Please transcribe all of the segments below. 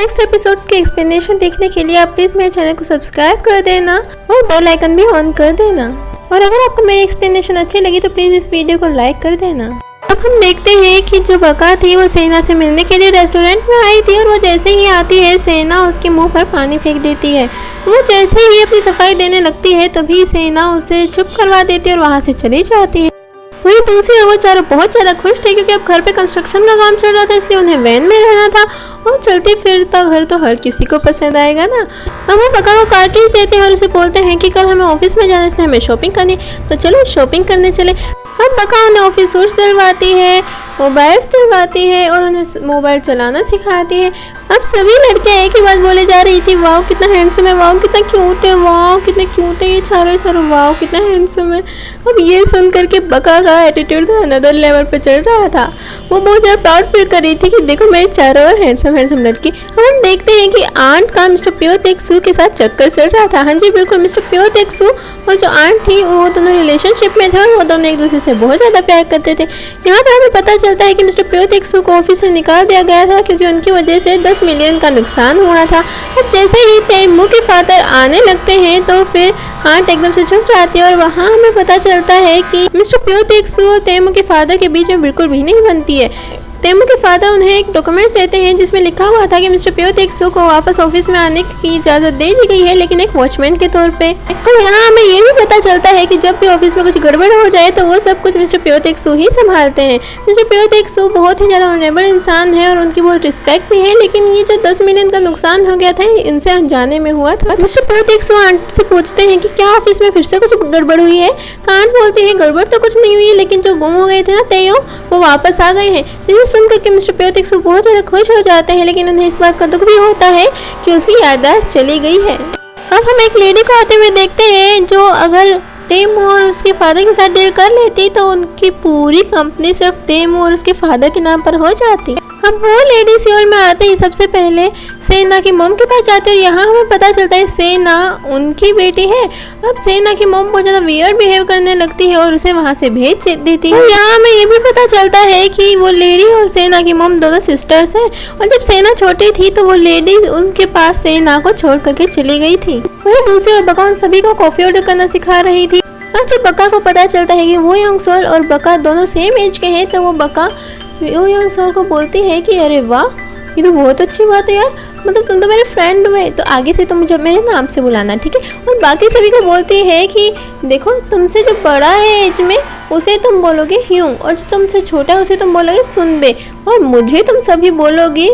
Next episodes के explanation देखने के लिए आप प्लीज़ मेरे चैनल को सब्सक्राइब कर देना और बेल आइकन भी ऑन कर देना। और अगर आपको मेरी एक्सप्लेनेशन अच्छी लगी तो प्लीज़ इस वीडियो को लाइक कर देना। अब हम देखते हैं कि जो बका थी वो सेना से मिलने के लिए रेस्टोरेंट में आई थी और वो जैसे ही आती है सेना उसके मुंह पर पानी फेंक देती है। वो जैसे ही अपनी सफाई देने लगती है तभी सेना उसे चुप करवा देती है और वहाँ से चली जाती है। वही दूसरी ओर वो चारों बहुत ज़्यादा खुश थे क्योंकि अब घर पे कंस्ट्रक्शन का काम चल रहा था, इसलिए उन्हें वैन में रहना था और चलते फिरता घर तो हर किसी को पसंद आएगा ना। अब वो बका को कार कीज देते हैं और उसे बोलते हैं कि कल हमें ऑफिस में जाने से हमें शॉपिंग करनी, तो चलो शॉपिंग करने चले। अब बका उन्हें ऑफिस सूट्स दिलवाती है, मोबाइल्स दिलवाती है और उन्हें मोबाइल चलाना सिखाती है। अब सभी लड़कियां एक ही बात बोले जा रही थी, वाह कितना हैंडसम है, वाह कितना क्यूट है, वाह कितना क्यूट है ये चारों, वाह कितना हैंडसम है। अब ये सुन करके बका का एटीट्यूड अनदर लेवल पे चल रहा था। वो बहुत ज़्यादा प्राउड फील कर रही थी कि देखो मेरे चारों और हैंडसम लड़की। हम देखते हैं कि आंट का मिस्टर प्यो तेक्सू के साथ चक्कर चल रहा था। हाँ जी बिल्कुल, मिस्टर प्यो तेक्सू और जो आंट थी वो दोनों रिलेशनशिप में थे और वो दोनों एक दूसरे से बहुत ज़्यादा प्यार करते थे। यहाँ पर हमें पता चलता है कि मिस्टर प्यो तेक्सू को ऑफिस से निकाल दिया गया था क्योंकि उनकी वजह से 10 मिलियन का नुकसान हुआ था। अब जैसे ही तेमू के फादर आने लगते हैं तो फिर आंट एकदम से छुप जाती है और वहाँ हमें पता चलता है कि मिस्टर प्यो तेक्सू और तेमू के फादर के बीच में बिल्कुल भी नहीं बनती है। तेमू के फादर उन्हें एक डॉक्यूमेंट देते हैं जिसमें लिखा हुआ था कि मिस्टर प्यो तेक्सू को वापस ऑफिस में आने की इजाज़त दे दी गई है, लेकिन एक वॉचमैन के तौर पे। और यहाँ हमें ये भी पता चलता है कि जब भी ऑफिस में कुछ गड़बड़ हो जाए तो वो सब कुछ मिस्टर प्यो तेक्सू ही संभालते हैं। मिस्टर प्यो तेक्सू बहुत ही ज़्यादा ऑनरेबल इंसान है और उनकी बहुत रिस्पेक्ट भी है, लेकिन ये जो 10 मिलियन का नुकसान हो गया था इनसे अनजाने में हुआ था। मिस्टर प्यो तेक्सू आंट से पूछते हैं कि क्या ऑफिस में फिर से कुछ गड़बड़ हुई है। तो आंट बोलती है गड़बड़ तो कुछ नहीं हुई है, लेकिन जो गुम हो गए थे ना तेयो वो वापस आ गए हैं। जिसे सुन करके मिस्टर प्यो तेक्सू बहुत ज़्यादा खुश हो जाते हैं, लेकिन उन्हें इस बात का दुख भी होता है कि उसकी याददाश्त चली गई है। अब हम एक लेडी को आते हुए देखते हैं जो अगर तेमू और उसके फादर के साथ डील कर लेती तो उनकी पूरी कंपनी सिर्फ तेमू और उसके फादर के नाम पर हो जाती। अब वो लेडी सियोल में आते ही सबसे पहले सेना की मॉम के पास जाती है और यहाँ हमें पता चलता है सेना उनकी बेटी है। अब सेना की मॉम बहुत ज़्यादा वियर्ड बिहेव करने लगती है और उसे वहाँ से भेज देती है। यहाँ हमें ये भी पता चलता है कि वो लेडी और सेना की मॉम दोनों सिस्टर्स हैं और जब सेना छोटी थी तो वो लेडी उनके पास सेना को छोड़ करके चली गई थी। वही दूसरी ओर बका उन सभी को कॉफ़ी ऑर्डर करना सिखा रही थी। अब जब बका को पता चलता है कि वो यंग सोल और बका दोनों सेम एज के हैं तो वो बका वो यंग सोल को बोलती है कि अरे वाह ये तो बहुत अच्छी बात है यार, मतलब तुम तो मेरे फ्रेंड हुए, तो आगे से तुम मुझे मेरे नाम से बुलाना ठीक है। और बाकी सभी को बोलती है कि देखो तुमसे जो बड़ा है एज में उसे तुम बोलोगे ह्यूंग और जो तुमसे छोटा है उसे तुम बोलोगे सुनबे और मुझे तुम सभी बोलोगे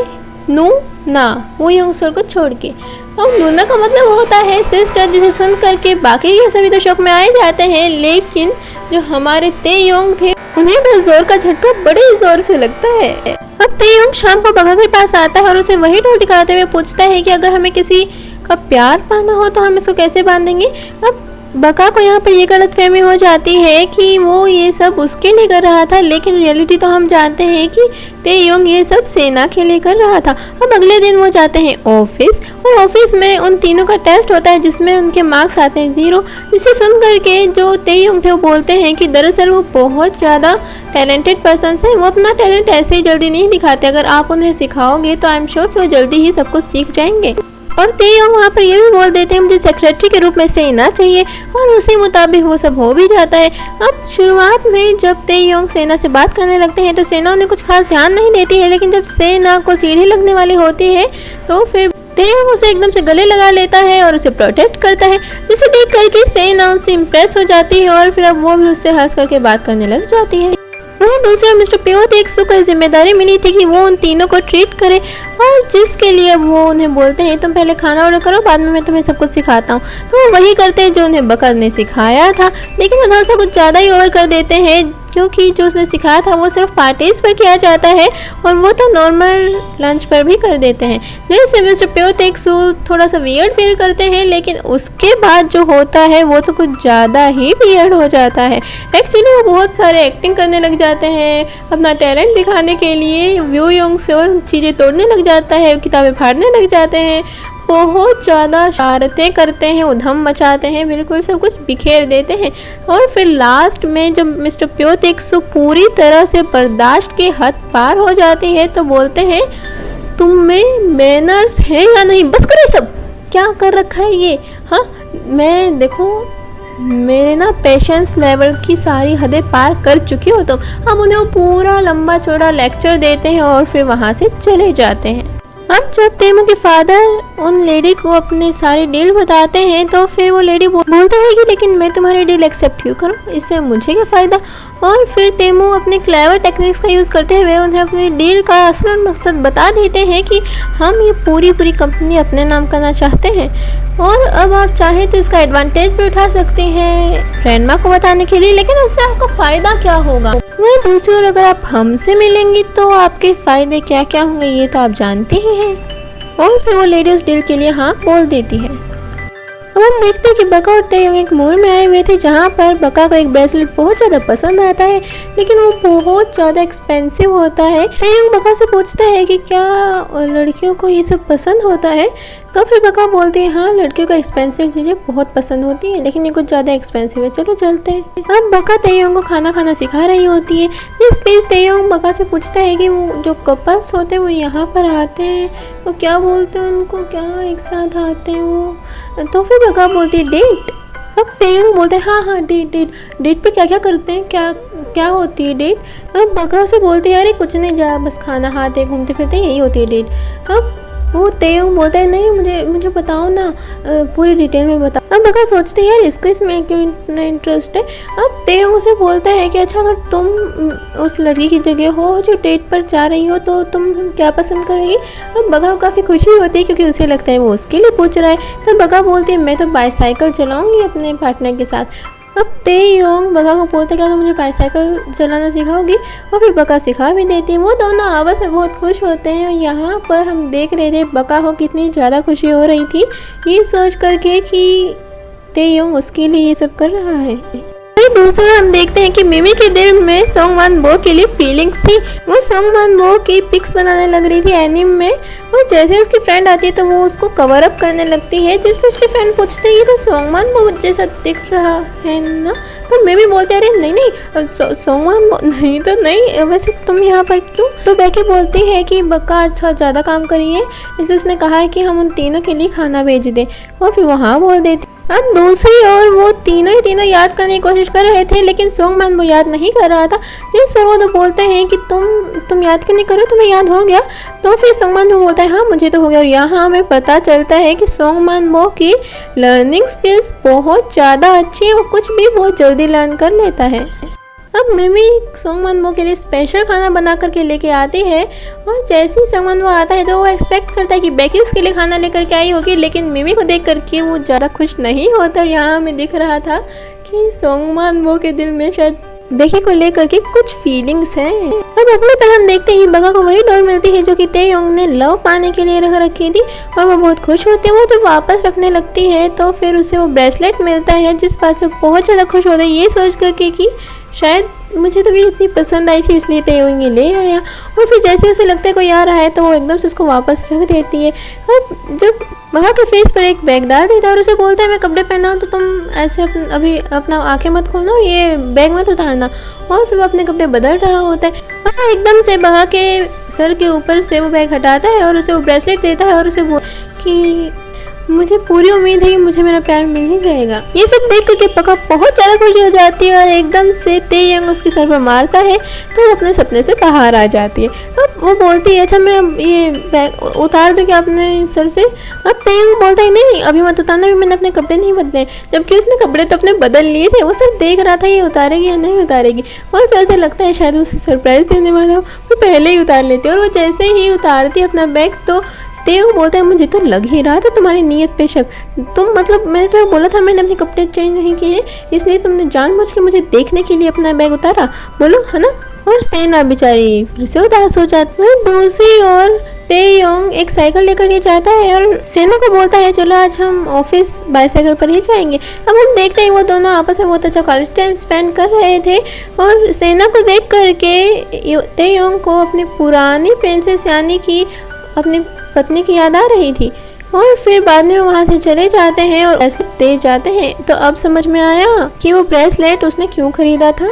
नू ना, वो यंग सोल को छोड़ के। अब नूना का मतलब होता है सिस्टर, जिसे सुन करके बाकी ये सभी तो शौक में आए जाते हैं, लेकिन जो हमारे तेयोंग थे उन्हें तो जोर का झटका बड़े जोर से लगता है। अब तेयोंग शाम को बका के पास आता है और उसे वही डोल दिखाते हुए पूछता है कि अगर हमें किसी का प्यार पाना हो तो हम इसको कैसे बांधेंगे। अब बका को यहाँ पर ये गलतफहमी हो जाती है कि वो ये सब उसके लिए कर रहा था, लेकिन रियलिटी तो हम जानते हैं कि तेयोंग ये सब सेना के लिए कर रहा था। अब अगले दिन वो जाते हैं ऑफिस और ऑफिस में उन तीनों का टेस्ट होता है जिसमें उनके मार्क्स आते हैं 0। जिसे सुन करके जो तेयोंग थे वो बोलते हैं कि दरअसल वो बहुत ज़्यादा टैलेंटेड पर्सन है, वो अपना टैलेंट ऐसे ही जल्दी नहीं दिखाते, अगर आप उन्हें सिखाओगे तो आई एम श्योर कि वो जल्दी ही सब कुछ सीख जाएंगे। और तेयोंग वहाँ पर ये भी बोल देते हैं मुझे सेक्रेटरी के रूप में सेना चाहिए और उसी मुताबिक वो सब हो भी जाता है। अब शुरुआत में जब तेयोंग सेना से बात करने लगते हैं तो सेना उन्हें कुछ खास ध्यान नहीं देती है, लेकिन जब सेना को सीढ़ी लगने वाली होती है तो फिर तेयोंग उसे एकदम से गले लगा लेता है और उसे प्रोटेक्ट करता है, जिसे देख करके सेना उससे इम्प्रेस हो जाती है और फिर अब वो भी उससे हंस करके बात करने लग जाती है। वहीं दूसरा मिस्टर प्यो तेक्सू को जिम्मेदारी मिली थी कि वो उन तीनों को ट्रीट करे और जिसके लिए वो उन्हें बोलते हैं तुम पहले खाना ऑर्डर करो बाद में मैं तुम्हें सब कुछ सिखाता हूँ। तो वो वही करते हैं जो उन्हें बका ने सिखाया था, लेकिन वो थोड़ा सा कुछ ज़्यादा ही ओवर कर देते हैं क्योंकि जो उसने सिखाया था वो सिर्फ पार्टीज पर किया जाता है और वो तो नॉर्मल लंच पर भी कर देते हैं। जैसे मिस्टर प्यो तेक्सू थोड़ा सा वियर्ड फील करते हैं, लेकिन उसके बाद जो होता है वो तो कुछ ज़्यादा ही वियर्ड हो जाता है। एक्चुअली वो बहुत सारे एक्टिंग करने लग जाते हैं, अपना टैलेंट दिखाने के लिए व्यू यंग से और चीज़ें तोड़ने लग जाता है, किताबें फाड़ने लग जाते हैं, बहुत ज़्यादा शरारतें करते हैं, उधम मचाते हैं, बिल्कुल सब कुछ बिखेर देते हैं। और फिर लास्ट में जब मिस्टर प्यो तेक्सू पूरी तरह से बर्दाश्त के हद पार हो जाती है तो बोलते हैं तुम में मैनर्स है या नहीं? बस करो सब, क्या कर रखा है ये? हाँ, मैं देखो मेरे ना पेशेंस लेवल की सारी हदें पार कर चुकी हो तुम। अब उन्हें वो पूरा लंबा चौड़ा लेक्चर देते हैं और फिर वहाँ से चले जाते हैं। अब जब तेमू के फादर उन लेडी को अपने सारे डील बताते हैं तो फिर वो लेडी बोलते हैं कि लेकिन मैं तुम्हारी डील एक्सेप्ट क्यों करूं, इससे मुझे क्या फ़ायदा। और फिर तेमू अपने क्लेवर टेक्निक्स का यूज़ करते हुए उन्हें अपनी डील का असल मकसद बता देते हैं कि हम ये पूरी कंपनी अपने नाम करना चाहते हैं और अब आप चाहें तो इसका एडवांटेज भी उठा सकते हैं ग्रैंडमा को बताने के लिए, लेकिन इससे आपका फ़ायदा क्या होगा? वहीं दूसरी ओर अगर आप हमसे मिलेंगी तो आपके फ़ायदे क्या क्या होंगे ये तो आप जानते ही हैं। और फिर वो लेडी उस डील के लिए हाँ बोल देती है। अब हम देखते हैं कि बका और तेयोंग एक मॉल में आए हुए थे जहाँ पर बका को एक ब्रेसलेट बहुत ज़्यादा पसंद आता है, लेकिन वो बहुत ज़्यादा एक्सपेंसिव होता है। तेयोंग बका से पूछता है कि क्या लड़कियों को ये सब पसंद होता है? तो फिर बका बोलती है हाँ, लड़कियों को एक्सपेंसिव चीज़ें बहुत पसंद होती है, लेकिन ये कुछ ज़्यादा एक्सपेंसिव है, चलो चलते हैं। अब बका तेयोंग को खाना खाना सिखा रही होती है। इस बीच तेयोंग बका से पूछता है कि वो जो कपल्स होते हैं वो यहाँ पर आते हैं, वो क्या बोलते हैं उनको, क्या एक साथ आते हैं वो? तो फिर बका बोलती है डेट। अब तेयोंग बोलते हैं हाँ डेट पर क्या क्या करते हैं, क्या होती है डेट? अब बका से बोलते हैं अरे कुछ नहीं, जा बस खाना खाते घूमते फिरते यही होती है डेट। अब वो तेयोंग बोलता है नहीं मुझे बताओ ना, पूरी डिटेल में बताओ। अब बका सोचते हैं यार इसको इसमें क्यों इतना इंटरेस्ट है। अब तेयोंग उसे बोलता है कि अच्छा अगर तुम उस लड़की की जगह हो जो डेट पर जा रही हो तो तुम क्या पसंद करोगी? अब बका को काफ़ी खुशी होती है क्योंकि उसे लगता है वो उसके लिए पूछ रहा है। तो बका बोलती है मैं तो बाईसाइकिल चलाऊँगी अपने पार्टनर के साथ। अब तेयोंग बका को बोलते क्या तुम मुझे बाईसाइकिल चलाना सिखाओगी? और फिर बका सिखा भी देती है। वो दोनों आपस में बहुत खुश होते हैं। और यहाँ पर हम देख रहे थे बका को कितनी ज़्यादा खुशी हो रही थी ये सोच करके कि तेयोंग उसके लिए ये सब कर रहा है। दूसरा हम देखते हैं कि मिमी के दिल में सोंगमान बो के लिए फीलिंग्स थी। वो सोंगमान बो की पिक्स बनाने लग रही थी एनिम में, और जैसे उसकी फ्रेंड आती है तो वो उसको कवर अप करने लगती है, जिस पर उसकी फ्रेंड पूछती है ये तो सोंगमान बो जैसा दिख रहा है ना? तो मिमी बोलते अरे नहीं सोंगमान बो नहीं तो नहीं, वैसे तुम यहाँ पर क्यों? तो बेकी बोलती है कि बक्का अच्छा ज़्यादा काम करी है इसलिए उसने कहा है कि हम उन तीनों के लिए खाना भेज दें, और फिर वहाँ बोल देती। अब दूसरी ओर वो तीनों याद करने की कोशिश कर रहे थे, लेकिन सोंगमान वो याद नहीं कर रहा था, जिस पर वो तो बोलते हैं कि तुम याद क्यों नहीं करो, तुम्हें याद हो गया? तो फिर सोंगमान वो बोलता है हाँ मुझे तो हो गया। और यहाँ हमें पता चलता है कि सोंगमान वो की लर्निंग स्किल्स बहुत ज़्यादा अच्छी है, वो कुछ भी बहुत जल्दी लर्न कर लेता है। अब मिमी सोंगमान बो के लिए स्पेशल खाना बना करके लेके आती है, और जैसे ही सोंगमान बो आता है तो वो एक्सपेक्ट करता है कि बेकी उसके लिए खाना लेकर के आई होगी, लेकिन मिमी को देख करके वो ज़्यादा खुश नहीं होता। और यहाँ हमें दिख रहा था कि सोंगमान बो के दिल में शायद बेकी को लेकर के कुछ फीलिंग्स हैं। अब अगले पर हम देखते हैं बका को वही डॉल मिलती है जो कि तेयोंग ने लव पाने के लिए रख रखी थी, और वो बहुत खुश होती है। वो जब वापस रखने लगती है तो फिर उसे वो ब्रेसलेट मिलता है, जिस बात से बहुत ज़्यादा खुश होता है ये सोच करके कि शायद मुझे तो भी इतनी पसंद आई थी इसलिए तेयोंग ले आया। और फिर जैसे उसे लगता है कोई आ रहा है तो वो एकदम से उसको वापस रख देती है। अब जब बका के फेस पर एक बैग डाल देता है और उसे बोलता है मैं कपड़े पहना तो तुम ऐसे अभी अपना आंखें मत खोलना और ये बैग मत उतारना। और फिर वो अपने कपड़े बदल रहा होता है। एकदम से बका के सर के ऊपर से वो बैग हटाता है और उसे वो ब्रेसलेट देता है और उसे बोल कि मुझे पूरी उम्मीद है कि मुझे मेरा प्यार मिल ही जाएगा। ये सब देख करके बका बहुत ज़्यादा खुशी हो जाती है और एकदम से तेयोंग उसके सर पर मारता है तो वो अपने सपने से बाहर आ जाती है। अब वो बोलती है अच्छा मैं ये बैग उतार दूँ क्या अपने सर से? अब तेयोंग बोलता है नहीं अभी मत उतारना, भी मैंने अपने कपड़े नहीं बदले, जबकि उसने कपड़े तो अपने बदल लिए थे। वो सिर्फ देख रहा था ये उतारेगी या नहीं उतारेगी, और फिर उसे लगता है शायद उसे सरप्राइज़ देने वाला हो, वो पहले ही उतार लेती है। और वो जैसे ही उतारती अपना बैग तो तेयोंग बोलता है मुझे तो लग ही रहा था तुम्हारी नीयत पे शक, तुम मतलब मैंने तुम्हें बोला था मैंने अपने कपड़े चेंज नहीं किए हैं इसलिए तुमने जानबूझ के मुझे देखने के लिए अपना बैग उतारा, बोलो है ना? और सेना बेचारी फिर से उदास हो जाती है। दूसरी ओर तेयोंग एक साइकिल लेकर के जाता है और सेना को बोलता है चलो आज हम ऑफिस बाईसाइकिल पर ही जाएंगे। अब हम देखते हैं वो दोनों आपस में बहुत अच्छा कॉलेज टाइम स्पेंड कर रहे थे, और सेना को देख करके तेयोंग को अपनी पुरानी प्रिंसेस यानी कि अपनी पत्नी की याद आ रही थी। और फिर बाद में वहाँ से चले जाते हैं और ब्रेसलेट दे जाते हैं। तो अब समझ में आया कि वो ब्रेसलेट उसने क्यों खरीदा था।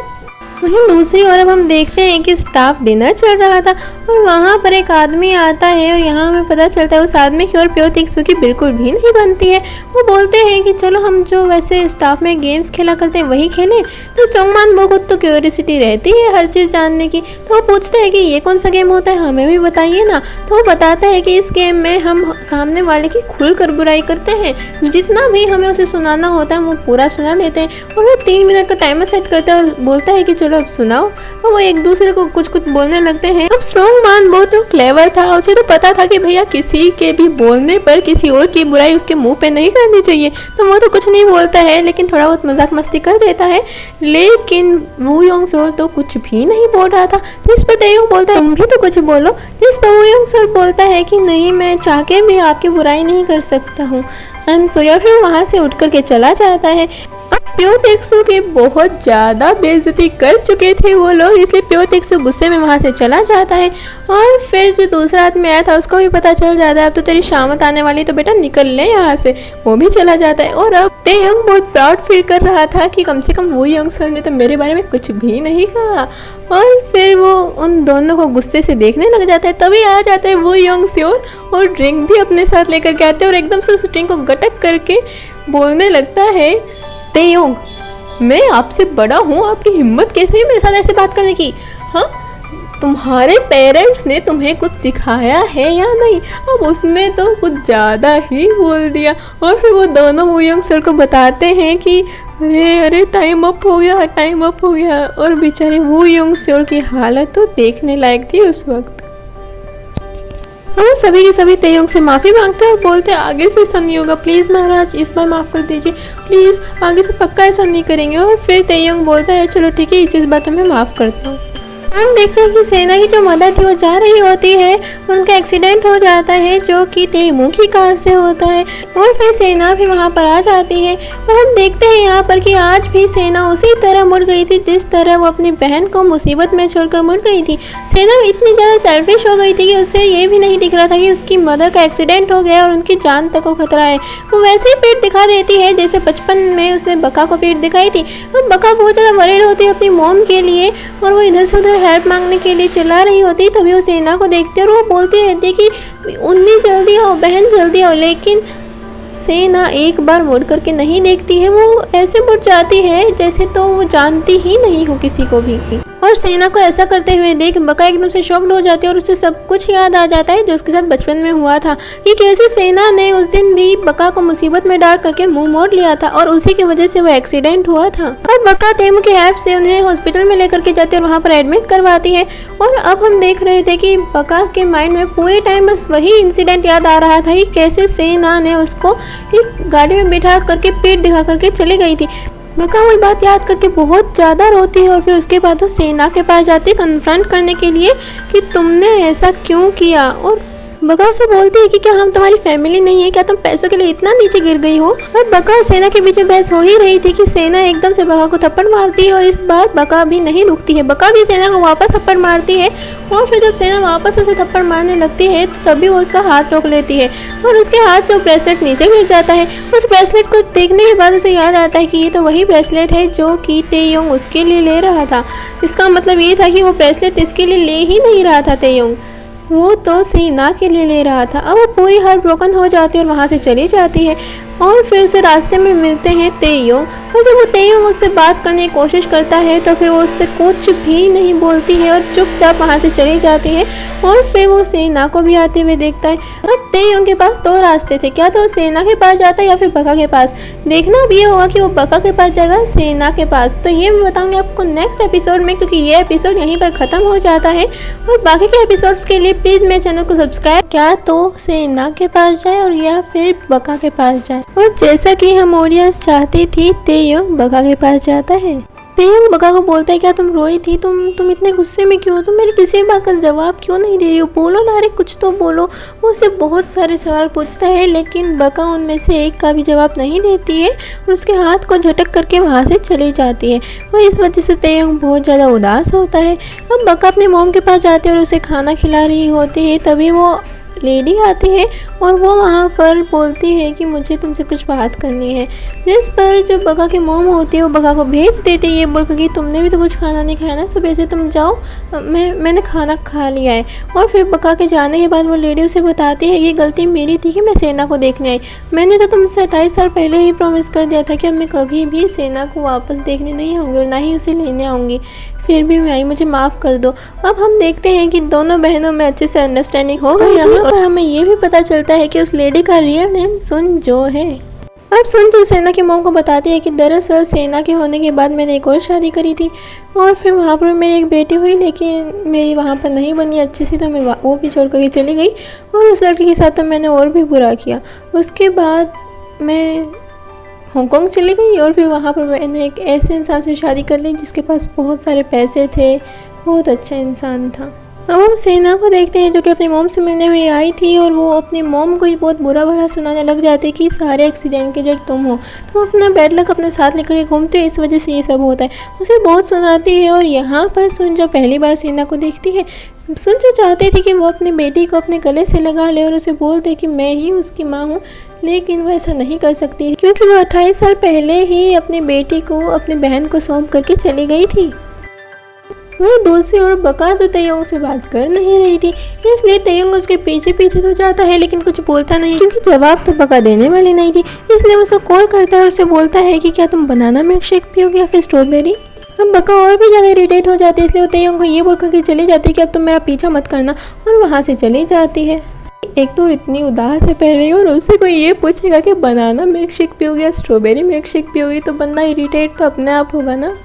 वहीं दूसरी ओर अब हम देखते हैं कि स्टाफ डिनर चल रहा था और वहाँ पर एक आदमी आता है और यहाँ हमें पता चलता है उस आदमी की और प्यो तेक्सू की बिल्कुल भी नहीं बनती है। वो बोलते हैं कि चलो हम जो वैसे स्टाफ में गेम्स खेला करते हैं वही खेलें। तो सोंगमान बो को तो क्यूरियोसिटी रहती है हर चीज़ जानने की, तो वो पूछते हैं कि ये कौन सा गेम होता है, हमें भी बताइए ना। तो वो बताता है कि इस गेम में हम सामने वाले की खुलकर बुराई करते हैं, जितना भी हमें उसे सुनाना होता है वो पूरा सुना देते हैं और वो 3 मिनट का टाइमर सेट करता है और बोलता है कि चलो अब सुनाओ। और वो एक दूसरे को कुछ कुछ बोलने लगते हैं। अब सोंगमान बहुत तो क्लेवर था, उसे तो पता था कि भैया किसी के भी बोलने पर किसी और की बुराई उसके मुंह पे नहीं करनी चाहिए, तो वो तो कुछ नहीं बोलता है लेकिन थोड़ा बहुत मजाक मस्ती कर देता है। लेकिन वू योंग सोल तो कुछ भी नहीं बोल रहा था, जिस पर तेयोंग बोलता है तुम भी तो कुछ बोलो, जिस पर वू योंग सोल बोलता है कि नहीं मैं चाह के भी आपकी बुराई नहीं कर सकता हूँ, आई एम सॉरी। और फिर वहाँ से उठ करके चला जाता है। प्यो तेक्सू की बहुत ज़्यादा बेइज्जती कर चुके थे वो लोग, इसलिए प्यो तेक्सू गुस्से में वहाँ से चला जाता है। और फिर जो दूसरा आदमी आया था उसको भी पता चल जाता है अब तो तेरी शामत आने वाली, तो बेटा निकल ले यहाँ से, वो भी चला जाता है। और अब तेयोंग बहुत प्राउड फील कर रहा था कि कम से कम वू योंग सोल ने तो मेरे बारे में कुछ भी नहीं कहा। और फिर वो उन दोनों को गुस्से से देखने लग जाता है। तभी आ जाता है वू योंग सोल और ड्रिंक भी अपने साथ लेकर के आते हैं और एकदम से उस ड्रिंक को गटक करके बोलने लगता है तेयोंग मैं आपसे बड़ा हूँ, आपकी हिम्मत कैसे हुई मेरे साथ ऐसे बात करने की, हाँ तुम्हारे पेरेंट्स ने तुम्हें कुछ सिखाया है या नहीं। अब उसने तो कुछ ज़्यादा ही बोल दिया। और फिर वो दोनों वू योंग सोल को बताते हैं कि अरे टाइम अप हो गया, टाइम अप हो गया। और बेचारे वू योंग सोल की हालत तो देखने लायक थी उस वक्त। वो सभी के सभी तेयोंग से माफ़ी मांगते हैं और बोलते हैं आगे से ऐसा नहीं होगा, प्लीज़ महाराज इस बार माफ़ कर दीजिए, प्लीज़ आगे से पक्का ऐसा नहीं करेंगे। और फिर तेयोंग बोलता है चलो ठीक है इस बार तो मैं माफ़ करता हूँ। हम देखते हैं कि सेना की जो मदद थी वो जा रही होती है, उनका एक्सीडेंट हो जाता है जो कि तेमू की कार से होता है। और फिर सेना भी वहाँ पर आ जाती है और हम देखते हैं यहाँ पर कि आज भी सेना उसी तरह मुड़ गई थी जिस तरह वो अपनी बहन को मुसीबत में छोड़कर मुड़ गई थी। सेना इतनी ज़्यादा सेल्फिश हो गई थी कि उसे ये भी नहीं दिख रहा था कि उसकी मदर का एक्सीडेंट हो गया और उनकी जान तक को खतरा है। वो वैसे ही पीठ दिखा देती है जैसे बचपन में उसने बका को पीठ दिखाई थी। अब बका बहुत ज़्यादा वरीड होती है अपनी मॉम के लिए और वो इधर से उधर हेल्प मांगने के लिए चला रही होती। तभी वो सेना को देखती है और वो बोलती रहती है कि उन्नी जल्दी आओ, बहन जल्दी आओ। लेकिन सेना एक बार मुड़ करके नहीं देखती है, वो ऐसे मुड़ जाती है जैसे तो वो जानती ही नहीं हो किसी को भी। और सेना को ऐसा करते हुए देख बका एकदम से शॉक्ड हो जाती है और उसे सब कुछ याद आ जाता है जो उसके साथ बचपन में हुआ था कि कैसे सेना ने उस दिन भी बका को मुसीबत में डाल करके मुंह मोड़ लिया था और उसी की वजह से वो एक्सीडेंट हुआ था। और बका तेमू की हेल्प से उन्हें हॉस्पिटल में लेकर के जाती है और वहाँ पर एडमिट करवाती है। और अब हम देख रहे थे कि बका के माइंड में पूरे टाइम बस वही इंसिडेंट याद आ रहा था कि कैसे सेना ने उसको एक गाड़ी में बिठा करके पीठ दिखा करके चली गई थी। बका वही बात याद करके बहुत ज़्यादा रोती है और फिर उसके बाद वो सेना के पास जाती है कन्फ्रंट करने के लिए कि तुमने ऐसा क्यों किया। और बका उसे बोलती है कि क्या हम तुम्हारी फैमिली नहीं है, क्या तुम पैसों के लिए इतना नीचे गिर गई हो। और बका और सेना के बीच में बहस हो ही रही थी कि सेना एकदम से बका को थप्पड़ मारती है और इस बार बका भी नहीं रुकती है, बका भी सेना को वापस थप्पड़ मारती है। और फिर जब सेना वापस उसे थप्पड़ मारने लगती है तो तभी वो उसका हाथ रोक लेती है और उसके हाथ से वो ब्रेसलेट नीचे गिर जाता है। उस ब्रेसलेट को देखने के बाद उसे याद आता है कि ये तो वही ब्रेसलेट है जो कि तेयोंग उसके लिए ले रहा था। इसका मतलब ये था कि वो ब्रेसलेट इसके लिए ले ही नहीं रहा था तेयोंग, वो तो सेना के लिए ले रहा था। अब वो पूरी हार्ट ब्रोकन हो जाती है और वहाँ से चली जाती है। और फिर उसे रास्ते में मिलते हैं तेयोंग और जब वो तेयोंग उससे बात करने की कोशिश करता है तो फिर वो उससे कुछ भी नहीं बोलती है और चुपचाप वहाँ से चली जाती है। और फिर वो सेना को भी आते हुए देखता है। अब तेयोंग के पास 2 रास्ते थे, क्या तो सेना के पास जाता है या फिर बका के पास। देखना अब ये होगा कि वो बका के पास जाएगा सेना के पास, तो ये मैं बताऊंगी आपको नेक्स्ट एपिसोड में, क्योंकि ये एपिसोड यहीं पर ख़त्म हो जाता है। और बाकी के एपिसोड्स के लिए प्लीज़ मेरे चैनल को सब्सक्राइब, क्या तो सेना के पास जाए और या फिर बका के पास जाए। और जैसा कि हम ऑडियंस चाहती थी तेयोंग बका के पास जाता है। तेयोंग बका को बोलता है क्या तुम रोई थी, तुम इतने गुस्से में क्यों हो, तुम मेरी किसी बात का जवाब क्यों नहीं दे रही हो, बोलो ना, अरे कुछ तो बोलो। वो उससे बहुत सारे सवाल पूछता है लेकिन बका उनमें से एक का भी जवाब नहीं देती है और उसके हाथ को झटक करके वहाँ से चली जाती है। और इस वजह से तेयोंग बहुत ज़्यादा उदास होता है। अब बका अपने मॉम के पास जाती है और उसे खाना खिला रही होती है। तभी वो लेडी आती है और वो वहाँ पर बोलती है कि मुझे तुमसे कुछ बात करनी है, जिस पर जो बका की मोम होती है वो बका को भेज देती है ये बोलकर कि तुमने भी तो कुछ खाना नहीं खाया ना सुबह से, तुम जाओ, मैंने खाना खा लिया है। और फिर बका के जाने के बाद वो लेडी उसे बताती है ये गलती मेरी थी कि मैं सेना को देखने आई, मैंने तो तुमसे 28 साल पहले ही प्रॉमिस कर दिया था कि अब मैं कभी भी सेना को वापस देखने नहीं आऊँगी और ना ही उसे लेने आऊँगी, फिर भी मैं आई, मुझे माफ़ कर दो। अब हम देखते हैं कि दोनों बहनों में अच्छे से अंडरस्टैंडिंग हो गई है और हमें ये भी पता चलता है कि उस लेडी का रियल नेम सुन जो है। अब सुन तो सेना की मोम को बताती है कि दरअसल सेना के होने के बाद मैंने एक और शादी करी थी और फिर वहाँ पर मेरी एक बेटी हुई, लेकिन मेरी वहाँ पर नहीं बनी अच्छी सी, तो मैं वो भी छोड़ कर के चली गई और उस लड़की के साथ तो मैंने और भी बुरा किया। उसके बाद मैं हांगकांग चली गई और फिर वहाँ पर मैंने एक ऐसे इंसान से शादी कर ली जिसके पास बहुत सारे पैसे थे, बहुत अच्छा इंसान था। अब हम सेना को देखते हैं जो कि अपनी मोम से मिलने हुई आई थी और वो अपनी मोम को ही बहुत बुरा भला सुनाने लग जाते कि सारे एक्सीडेंट के जड़ तुम हो, तुम अपना बैड लक अपने साथ लेकर के घूमते हो, इस वजह से ये सब होता है। उसे बहुत सुनाती है और यहाँ पर सुन जो पहली बार सेना को देखती है, सुन जो चाहती थी कि वो अपनी बेटी को अपने गले से लगा ले और उसे बोल दे कि मैं ही उसकी माँ हूँ, लेकिन वो ऐसा नहीं कर सकती क्योंकि वो 28 साल पहले ही अपनी बेटी को अपनी बहन को सौंप करके चली गई थी। वही दूसरी ओर बका तो तेयोंग से बात कर नहीं रही थी, इसलिए तेयोंग उसके पीछे पीछे तो जाता है लेकिन कुछ बोलता नहीं क्योंकि जवाब तो बका देने वाली नहीं थी। इसलिए उसको कॉल करता है और उसे बोलता है कि क्या तुम बनाना मिल्क शेक पियोगे या फिर स्ट्रॉबेरी। अब बका और भी ज़्यादा इरिटेट हो जाती है, इसलिए वो तेयोंग को ये बोलकर के चली जाती है कि अब तुम मेरा पीछा मत करना, और वहाँ से चली जाती है। एक तो इतनी उदास है पहले और उससे कोई ये पूछेगा कि बनाना मिल्क शेक पियोगे या स्ट्रॉबेरी मिल्क शेक पियोगी, तो बंदा इरिटेट तो अपने आप होगा ना।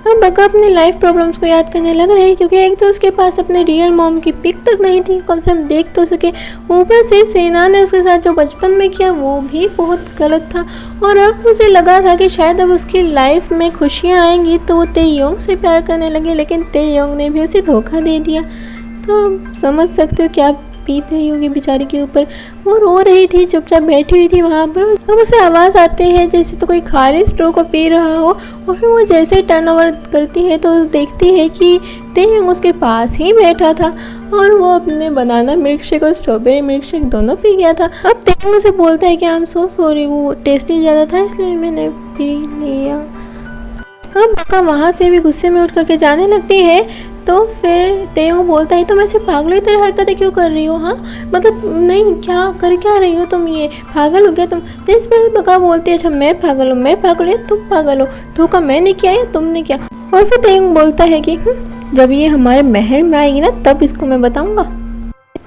अब बका अपनी लाइफ प्रॉब्लम्स को याद करने लग रही है क्योंकि एक तो उसके पास अपने रियल मॉम की पिक तक नहीं थी, कम से कम देख तो सके, ऊपर से सेना ने उसके साथ जो बचपन में किया वो भी बहुत गलत था, और अब उसे लगा था कि शायद अब उसकी लाइफ में खुशियाँ आएंगी तो वो तेयोंग से प्यार करने लगी, लेकिन तेयोंग ने भी उसे धोखा दे दिया। तो समझ सकते हो क्या बीत रही होगी बेचारी के ऊपर। वो रो रही थी, चुपचाप बैठी हुई थी वहाँ पर। अब उसे आवाज़ आती है जैसे तो कोई खाली स्ट्रॉ को पी रहा हो, और फिर वो जैसे टर्न ओवर करती है तो देखती है कि तेयोंग उसके पास ही बैठा था और वो अपने बनाना मिल्क शेक और स्ट्रॉबेरी मिल्क शेक दोनों पी गया था। अब तेयोंग उसे बोलता है कि आई एम सो सॉरी, वो टेस्टी ज़्यादा था इसलिए मैंने पी लिया। अब बका वहाँ से भी गुस्से में उठ करके जाने लगती है, तो फिर तेयोंग बोलता है तो मैं सिर्फ पागल की तरह हरकतें क्यों कर रही हो, हाँ मतलब नहीं क्या कर क्या रही हो तुम, ये पागल हो गया तुम। जिस पर बका बोलती है अच्छा मैं पागल हूँ, मैं पागल है तुम पागल हो, धोखा मैंने किया या तुमने किया। और फिर तेयोंग बोलता है कि जब ये हमारे महल में आएगी ना तब इसको मैं बताऊँगा।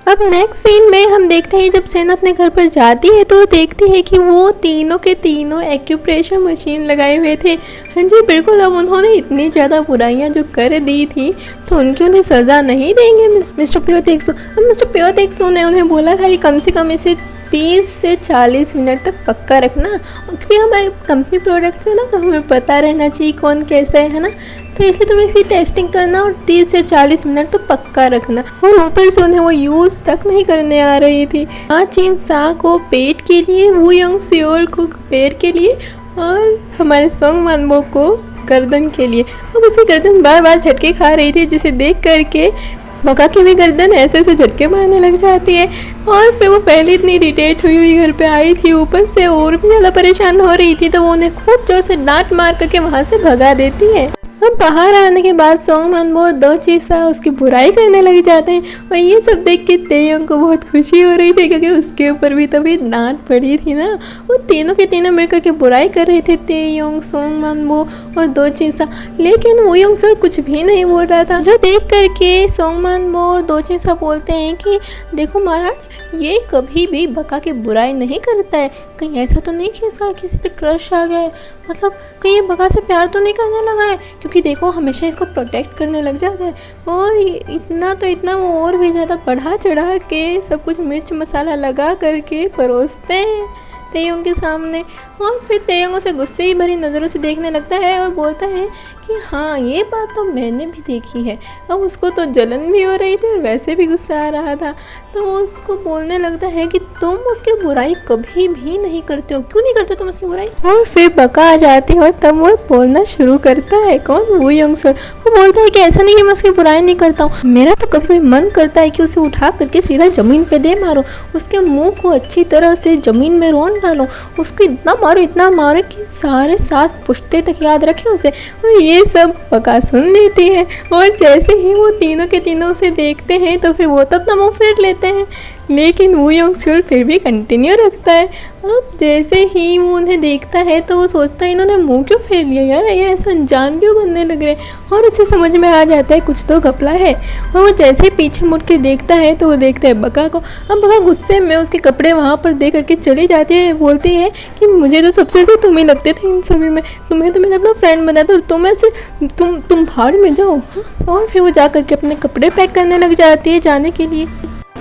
अब नेक्स्ट सीन में हम देखते हैं जब सेना अपने घर पर जाती है तो देखती है कि वो तीनों के तीनों एक्यूप्रेशर मशीन लगाए हुए थे। हाँ जी बिल्कुल, अब उन्होंने इतनी ज़्यादा बुराइयां जो कर दी थी तो उनकी उन्हें सज़ा नहीं देंगे मिस्टर प्यो तेक्सू। अब मिस्टर प्यो तेक्सू ने उन्हें बोला था कि कम से कम इसे 30 से 40 मिनट तक पक्का रखना, क्योंकि हमारे कंपनी प्रोडक्ट्स है ना तो हमें पता रहना चाहिए कौन कैसा है ना, तो इसलिए तुम इसकी टेस्टिंग करना और 30 से 40 मिनट तो पक्का रखना। और ऊपर से उन्हें वो यूज़ तक नहीं करने आ रही थी। चीन सा को पेट के लिए, वू यंग सियोल को पैर के लिए और हमारे सोंग मानबो को गर्दन के लिए। अब उसकी गर्दन बार बार झटके खा रही थी जिसे देख करके बका की भी गर्दन ऐसे ऐसे झटके मारने लग जाती है। और फिर वो पहले इतनी इरिटेट हुई घर पे आई थी, ऊपर से और भी ज़्यादा परेशान हो रही थी, तो वो उन्हें खूब जोर से डांट मार करके वहाँ से भगा देती है। अब बाहर आने के बाद सोंग मानबो और दो चीसा उसकी बुराई करने लग जाते हैं, और ये सब देख के तेयोंग को बहुत खुशी हो रही थी क्योंकि उसके ऊपर भी तभी डांट पड़ी थी ना। वो तीनों के तीनों मिलकर के बुराई कर रहे थे, तेयोंग, सोंग मानबो और दो चीसा, लेकिन वो यंग सर कुछ भी नहीं बोल रहा था। जो देख करके सोंग मानबो और दो चीसा बोलते हैं कि देखो महाराज ये कभी भी बका की बुराई नहीं करता है, कहीं ऐसा तो नहीं कि इसका किसी पे क्रश आ गया है, मतलब कहीं ये बका से प्यार तो नहीं करने लगा है, क्योंकि देखो हमेशा इसको प्रोटेक्ट करने लग जाता है। और इतना तो इतना वो और भी ज़्यादा बढ़ा चढ़ा के सब कुछ मिर्च मसाला लगा करके परोसते हैं तेयोंग के सामने। और फिर तेयोंग उसे गुस्से ही भरी नज़रों से देखने लगता है और बोलता है कि हाँ, ये बात तो मैंने भी देखी है। अब उसको तो जलन भी हो रही थी और वैसे भी गुस्सा आ रहा था। तो वो उसको बोलने लगता है कि तुम उसकी बुराई कभी भी नहीं करते हो, क्यों नहीं करते तुम उसकी बुराई। और फिर बका आ जाती है और तब वो बोलना शुरू करता है। कौन? वू यंग सोल। वो बोलता है कि ऐसा नहीं कि मैं उसकी बुराई नहीं करता हूँ, मेरा तो कभी कभी मन करता है कि उसे उठा करके सीधा ज़मीन पे दे मारो, उसके मुंह को अच्छी तरह से ज़मीन में रोन डालो, उसको इतना मारो कि सारे 7 पुश्ते तक याद रखें उसे। और ये सब बका सुन लेती है और जैसे ही वो तीनों के तीनों उसे देखते हैं तो फिर वो तब अपना मुँह फेर लेते हैं, लेकिन वू यंग सोल फिर भी कंटिन्यू रखता है। अब जैसे ही वो उन्हें देखता है तो वो सोचता है इन्होंने मुंह क्यों फेर लिया यार, ये ऐसा अनजान क्यों बनने लग रहे, और उसे समझ में आ जाता है कुछ तो घपला है। और वो जैसे ही पीछे मुड़ के देखता है तो वो देखता है बका को। अब बका गुस्से में उसके कपड़े वहाँ पर दे करके चली जाती है, बोलती है कि मुझे तो सबसे अच्छे तुम ही लगते थे इन सभी में, तुम्हें तो मैंने अपना फ्रेंड बनाया था, तुम ऐसे तुम भाड़ में जाओ। और फिर वो जा करके अपने कपड़े पैक करने लग जाती है जाने के लिए।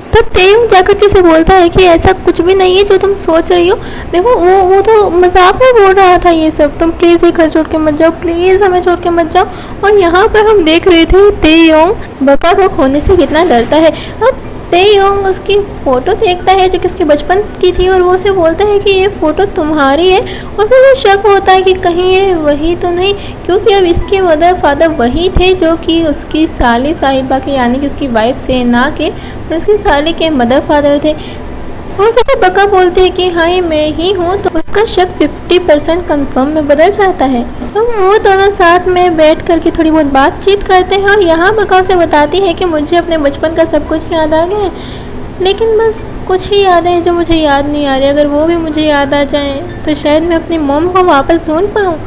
तब तेयोंग जाकर के उसे बोलता है कि ऐसा कुछ भी नहीं है जो तुम सोच रही हो, देखो वो तो मजाक में बोल रहा था ये सब, तुम प्लीज़ ये घर छोड़ के मत जाओ, प्लीज़ हमें छोड़ के मत जाओ। और यहाँ पर हम देख रहे थे तेयोंग बका को खोने से कितना डरता है। अब तेयोंग उसकी फ़ोटो देखता है जो कि उसके बचपन की थी और वो उसे बोलता है कि ये फ़ोटो तुम्हारी है। और फिर वो शक होता है कि कहीं ये वही तो नहीं, क्योंकि अब इसके मदर फादर वही थे जो कि उसकी साली साहिबा के यानी कि उसकी वाइफ सेना के और उसकी साली के मदर फादर थे। और फिर बका बोलते हैं कि हाँ ये मैं ही हूँ, तो उसका शक 50% कंफर्म में बदल जाता है। अब वो दोनों साथ में बैठ करके थोड़ी बहुत बातचीत करते हैं और यहाँ बका उसे बताती है कि मुझे अपने बचपन का सब कुछ याद आ गया है, लेकिन बस कुछ ही यादें हैं जो मुझे याद नहीं आ रही, अगर वो भी मुझे याद आ जाएं तो शायद मैं अपनी मॉम को वापस ढूंढ पाऊँ।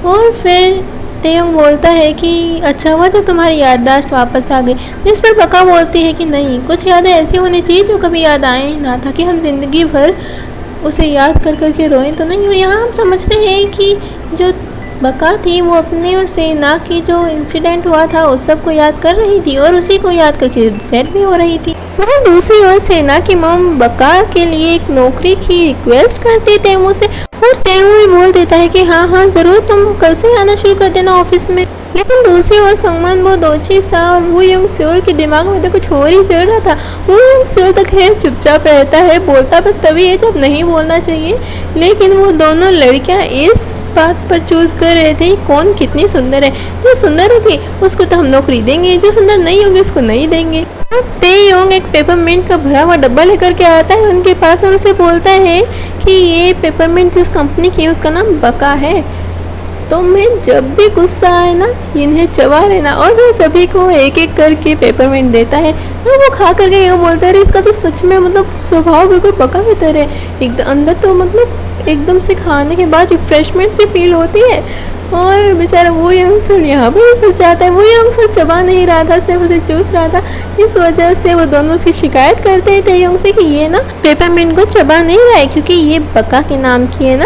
और फिर तेयोंग बोलता है कि अच्छा हुआ जो तुम्हारी याददाश्त वापस आ गई, जिस पर बका बोलती है कि नहीं, कुछ यादें ऐसी होनी चाहिए जो कभी याद आए ही ना, ताकि हम ज़िंदगी भर उसे याद कर करके रोएं तो नहीं हो। यहाँ हम समझते हैं कि जो बका थी वो अपनी और सेना की जो इंसिडेंट हुआ था उस सब को याद कर रही थी और उसी को याद करके सेट भी हो रही थी। वहीं दूसरी ओर सेना की मॉम बका के लिए एक नौकरी की रिक्वेस्ट करती तेमू से और तेमू भी बोल देता है कि हाँ ज़रूर, तुम कल से आना शुरू कर देना ऑफिस में। लेकिन दूसरी ओर संगमान वो दोची सा और वू यंग सोल के दिमाग में तो कुछ और ही चल रहा था। वू यंग सोल तो खैर चुपचाप रहता है, बोलता बस तभी है जब नहीं बोलना चाहिए, लेकिन वो दोनों लड़कियां इस बात पर चूज कर रहे थे कौन कितनी सुंदर है। जो सुंदर होगी उसको तो हम नौकरी देंगे, जो सुंदर नहीं होगी उसको नहीं देंगे। तेयोंग एक पेपरमिंट का भरा हुआ डब्बा लेकर के आता है उनके पास और उसे बोलता है कि ये पेपरमिंट जिस कंपनी की है उसका नाम बका है, तो मैं जब भी गुस्सा आए ना इन्हें चबा लेना। और वो सभी को एक एक करके पेपरमिंट देता है और वो खा करके ये बोलता है इसका तो सच में मतलब स्वभाव बिल्कुल बका की तरह है, एकदम अंदर तो मतलब एकदम से खाने के बाद रिफ्रेशमेंट से फील होती है। और बेचारा वो यंग सोल यहाँ पर फंस जाता है। वो यंग सोल चबा नहीं रहा था, सिर्फ उसे चूस रहा था। इस वजह से वो दोनों उसकी शिकायत करते हैं तेयोंग से कि ये ना पेपरमिंट को चबा नहीं रहा है क्योंकि ये बका के नाम की है ना।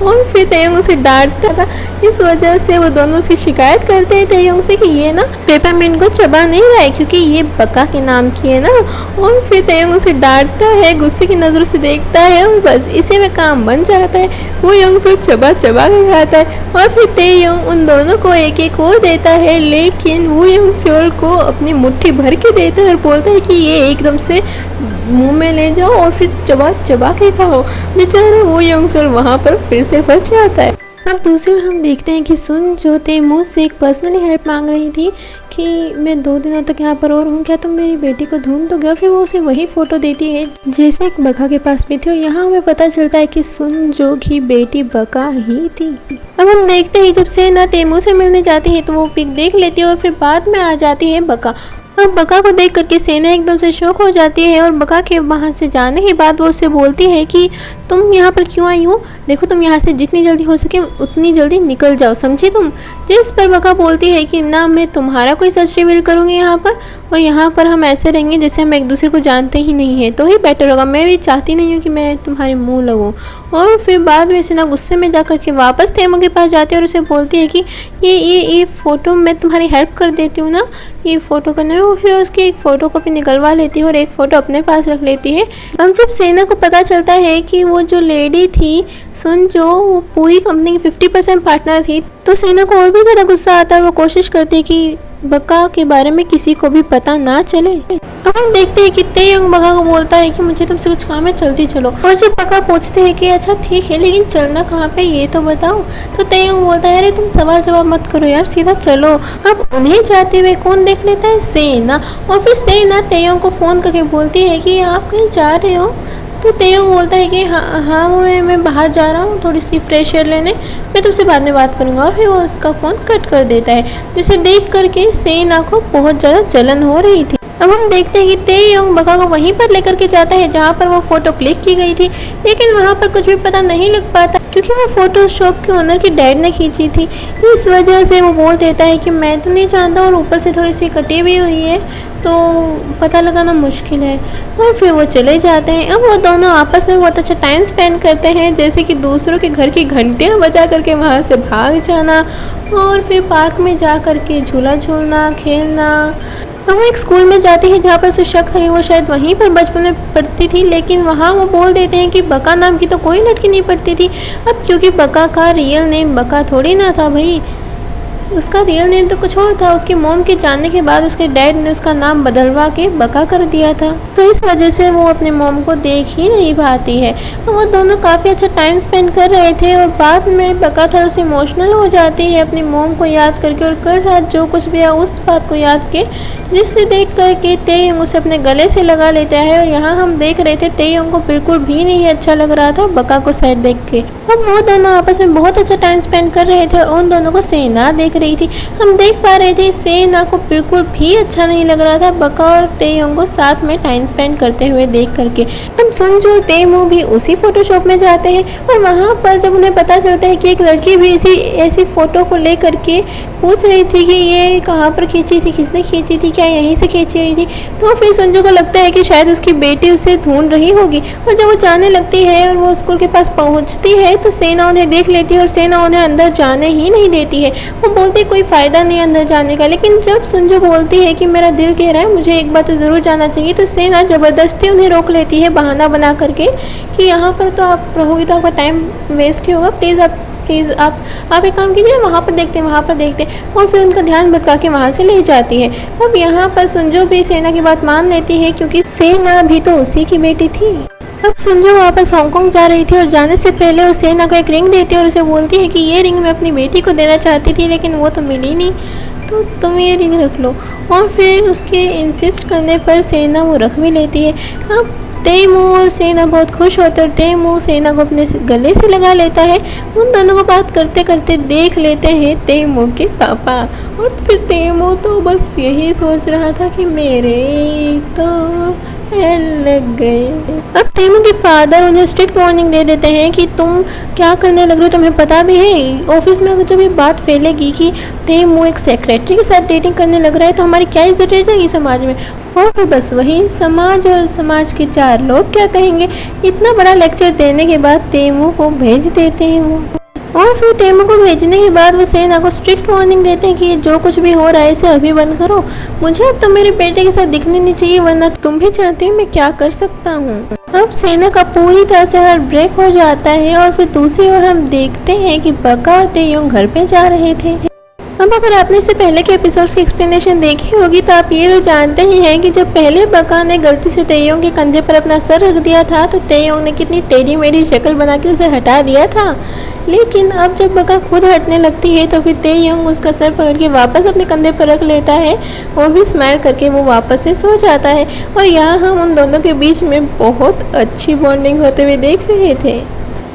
और फिर तेयोंग उसे डांटता था, इस वजह से वो दोनों उसकी शिकायत करते हैं तेयोंग से कि ये ना पेपरमिंट को चबा नहीं रहा है क्योंकि ये बका के नाम की है ना। और फिर तेयोंग उसे डांटता है, गुस्से की नज़रों से देखता है और बस इसी में काम बन जाता है। वो यंग सोल चबा के खाता है और फिर तेयोंग उन दोनों को एक एक और देता है, लेकिन वो यंग सोल को अपनी मुट्ठी भर के देता है और बोलता है कि ये एकदम से मुंह में ले जाओ और फिर चबा के खाओ। बेचारा वो यंग सोल वहाँ पर फिर से फंस जाता है। अब दूसरी ओर हम देखते हैं कि सुन जो तेमू से एक पर्सनली हेल्प मांग रही थी कि मैं 2 दिनों तक यहाँ पर और हूँ, क्या तुम मेरी बेटी को ढूंढ दोगे। और फिर वो उसे वही फ़ोटो देती है जैसे एक बका के पास भी थी और यहाँ हमें पता चलता है कि सुन जो की बेटी बका ही थी। अब हम देखते हैं जब सेना तेमू से मिलने जाती है तो वो पिक देख लेती है और फिर बाद में आ जाती है बका। और बका को देख करके सेना एकदम से शॉक हो जाती है और बका के वहाँ से जाने के बाद वो उससे बोलती है कि तुम यहाँ पर क्यों आई हो, देखो तुम यहाँ से जितनी जल्दी हो सके उतनी जल्दी निकल जाओ, समझी तुम। जिस पर बका बोलती है कि ना मैं तुम्हारा कोई सच रिवील करूँगी यहाँ पर, और यहाँ पर हम ऐसे रहेंगे जैसे हम एक दूसरे को जानते ही नहीं है, तो ही बेटर होगा, मैं भी चाहती नहीं हूँ कि मैं तुम्हारे मुँह लगूँ। और फिर बाद में सेना गुस्से में जा करके वापस तेमू के पास जाती है और उसे बोलती है कि ये फ़ोटो मैं तुम्हारी हेल्प कर देती हूँ ना, ये फ़ोटो करने में। वो फिर उसकी एक फ़ोटो कॉपी निकलवा लेती है और एक फ़ोटो अपने पास रख लेती है। अब जब सेना को पता चलता है कि वो जो लेडी थी सुनजो वो पूरी कंपनी की 50% पार्टनर थी, तो सेना को और भी ज़्यादा गुस्सा आता है। वो कोशिश करती है कि बका के बारे में किसी को भी पता ना चले। अब हम देखते हैं कि तेयोंग बका को बोलता है कि मुझे तुमसे कुछ काम है, जल्दी चलो। और जब बका पूछते हैं कि अच्छा ठीक है लेकिन चलना कहाँ पे ये तो बताओ, तो तेयोंग बोलता है अरे तुम सवाल जवाब मत करो यार, सीधा चलो। अब उन्हें जाते हुए कौन देख लेता है? सेना। और फिर सेना तेयोंग को फ़ोन करके बोलती है कि आप कहीं जा रहे हो? तो तेयोंग बोलता है कि हाँ मैं बाहर जा रहा हूँ थोड़ी सी फ्रेश एयर लेने, मैं तुमसे बाद में बात करूँगा। और फिर वो उसका फ़ोन कट कर देता है, जिसे देख करके सेना को बहुत ज़्यादा जलन हो रही थी। अब हम देखते हैं कि तेयोंग बका को वहीं पर लेकर के जाता है जहाँ पर वो फ़ोटो क्लिक की गई थी, लेकिन वहाँ पर कुछ भी पता नहीं लग पाता क्योंकि वो फ़ोटो शॉप के ओनर की डैड ने खींची थी। इस वजह से वो बोल देता है कि मैं तो नहीं जानता, और ऊपर से थोड़ी सी कटी भी हुई है तो पता लगाना मुश्किल है। और फिर वो चले जाते हैं। अब वो दोनों आपस में बहुत अच्छा टाइम स्पेंड करते हैं, जैसे कि दूसरों के घर की घंटियाँ बजा करके वहाँ से भाग जाना और फिर पार्क में जा करके झूला झूलना, खेलना। वो एक स्कूल में जाती है जहाँ पर उसे शक था कि वो शायद वहीं पर बचपन में पढ़ती थी, लेकिन वहाँ वो बोल देते हैं कि बका नाम की तो कोई लड़की नहीं पढ़ती थी। अब क्योंकि बका का रियल नेम बका थोड़ी ना था भाई, उसका रियल नेम तो कुछ और था। उसकी मॉम के जानने के बाद उसके डैड ने उसका नाम बदलवा के बका कर दिया था, तो इस वजह से वो अपने मॉम को देख ही नहीं पाती है। वो दोनों काफ़ी अच्छा टाइम स्पेंड कर रहे थे और बाद में बका थोड़ा सी इमोशनल हो जाती है अपनी मॉम को याद करके, और कल रात जो कुछ भी है उस बात को याद के, जिससे देख करके तेयोंग उसे अपने गले से लगा लेता है। और यहाँ हम देख रहे थे तेयोंग को बिल्कुल भी नहीं अच्छा लग रहा था बका को शायद देख के। अब वो दोनों आपस में बहुत अच्छा टाइम स्पेंड कर रहे थे और उन दोनों को सेना देख रही थी। हम देख पा रहे थे सेना को बिल्कुल भी अच्छा नहीं लग रहा था बका और तेयोंग को साथ में टाइम स्पेंड करते हुए देख करके। अब सुनजो और तेमू भी उसी फोटोशॉप में जाते हैं और वहाँ पर जब उन्हें पता चलता है कि एक लड़की भी ऐसी फोटो को ले करके पूछ रही थी कि ये कहाँ पर खींची थी, किसने खींची थी, क्या यहीं से खींची हुई थी, तो फिर सुनजो को लगता है कि शायद उसकी बेटी उसे ढूंढ रही होगी। और जब वो जाने लगती है और वो स्कूल के पास पहुँचती है तो सेना उन्हें देख लेती है और सेना उन्हें अंदर जाने ही नहीं देती है। वो बोलती कोई फ़ायदा नहीं अंदर जाने का, लेकिन जब सुनजो बोलती है कि मेरा दिल कह रहा है मुझे एक बार तो ज़रूर जाना चाहिए, तो सेना ज़बरदस्ती उन्हें रोक लेती है बहाना बना करके कि यहाँ पर तो आप रहोगी तो आपका टाइम वेस्ट ही होगा, प्लीज़ आप एक काम कीजिए, वहाँ पर देखते हैं। और फिर उनका ध्यान भटका के वहाँ से ले जाती है। अब यहाँ पर सुनजो भी सेना की बात मान लेती है क्योंकि सेना भी तो उसी की बेटी थी। अब सुनजो वापस हांगकांग जा रही थी और जाने से पहले वो सेना को एक रिंग देती है और उसे बोलती है कि ये रिंग मैं अपनी बेटी को देना चाहती थी लेकिन वो तो मिली नहीं, तो तुम ये रिंग रख लो। और फिर उसके इंसिस्ट करने पर सेना वो रख भी लेती है। अब तेमू और सेना बहुत खुश होते हैं और तेमू सेना को अपने गले से लगा लेता है। उन दोनों को बात करते करते देख लेते हैं तेमू के पापा, और फिर तेमू तो बस यही सोच रहा था कि मेरे तो लग गए। अब तेमू के फादर उन्हें स्ट्रिक्ट वार्निंग दे देते हैं कि तुम क्या करने लग रहे हो, तुम्हें पता भी है ऑफिस में अगर जब ये बात फैलेगी कि तेमू एक सेक्रेटरी के साथ डेटिंग करने लग रहा है तो हमारी क्या इज्जत रह जाएगी समाज में। और फिर बस वही समाज और समाज के 4 लोग क्या कहेंगे। इतना बड़ा लेक्चर देने के बाद तेमू को भेज देते हैं वो। और फिर तेमू को भेजने के बाद वो सेना को स्ट्रिक्ट वार्निंग देते हैं कि जो कुछ भी हो रहा है इसे अभी बंद करो, मुझे अब तो मेरे बेटे के साथ दिखने नहीं चाहिए, वरना तुम भी जानते हो मैं क्या कर सकता हूँ। अब सेना का पूरी तरह से हार्ट ब्रेक हो जाता है और फिर दूसरी ओर हम देखते हैं कि बका और तेयोंग घर पे जा रहे थे। अब अगर आपने इससे पहले के एपिसोड्स की एक्सप्लेनेशन देखी होगी तो आप ये तो जानते ही हैं कि जब पहले बका ने गलती से तेयोंग के कंधे पर अपना सर रख दिया था तो तेयोंग ने कितनी टेढ़ी मेढ़ी शक्ल बना के उसे हटा दिया था, लेकिन अब जब बका खुद हटने लगती है तो फिर तेयोंग उसका सर पकड़ के वापस अपने कंधे पर रख लेता है और फिर स्माइल करके वो वापस से सो जाता है। और यहाँ हम उन दोनों के बीच में बहुत अच्छी बॉन्डिंग होते हुए देख रहे थे।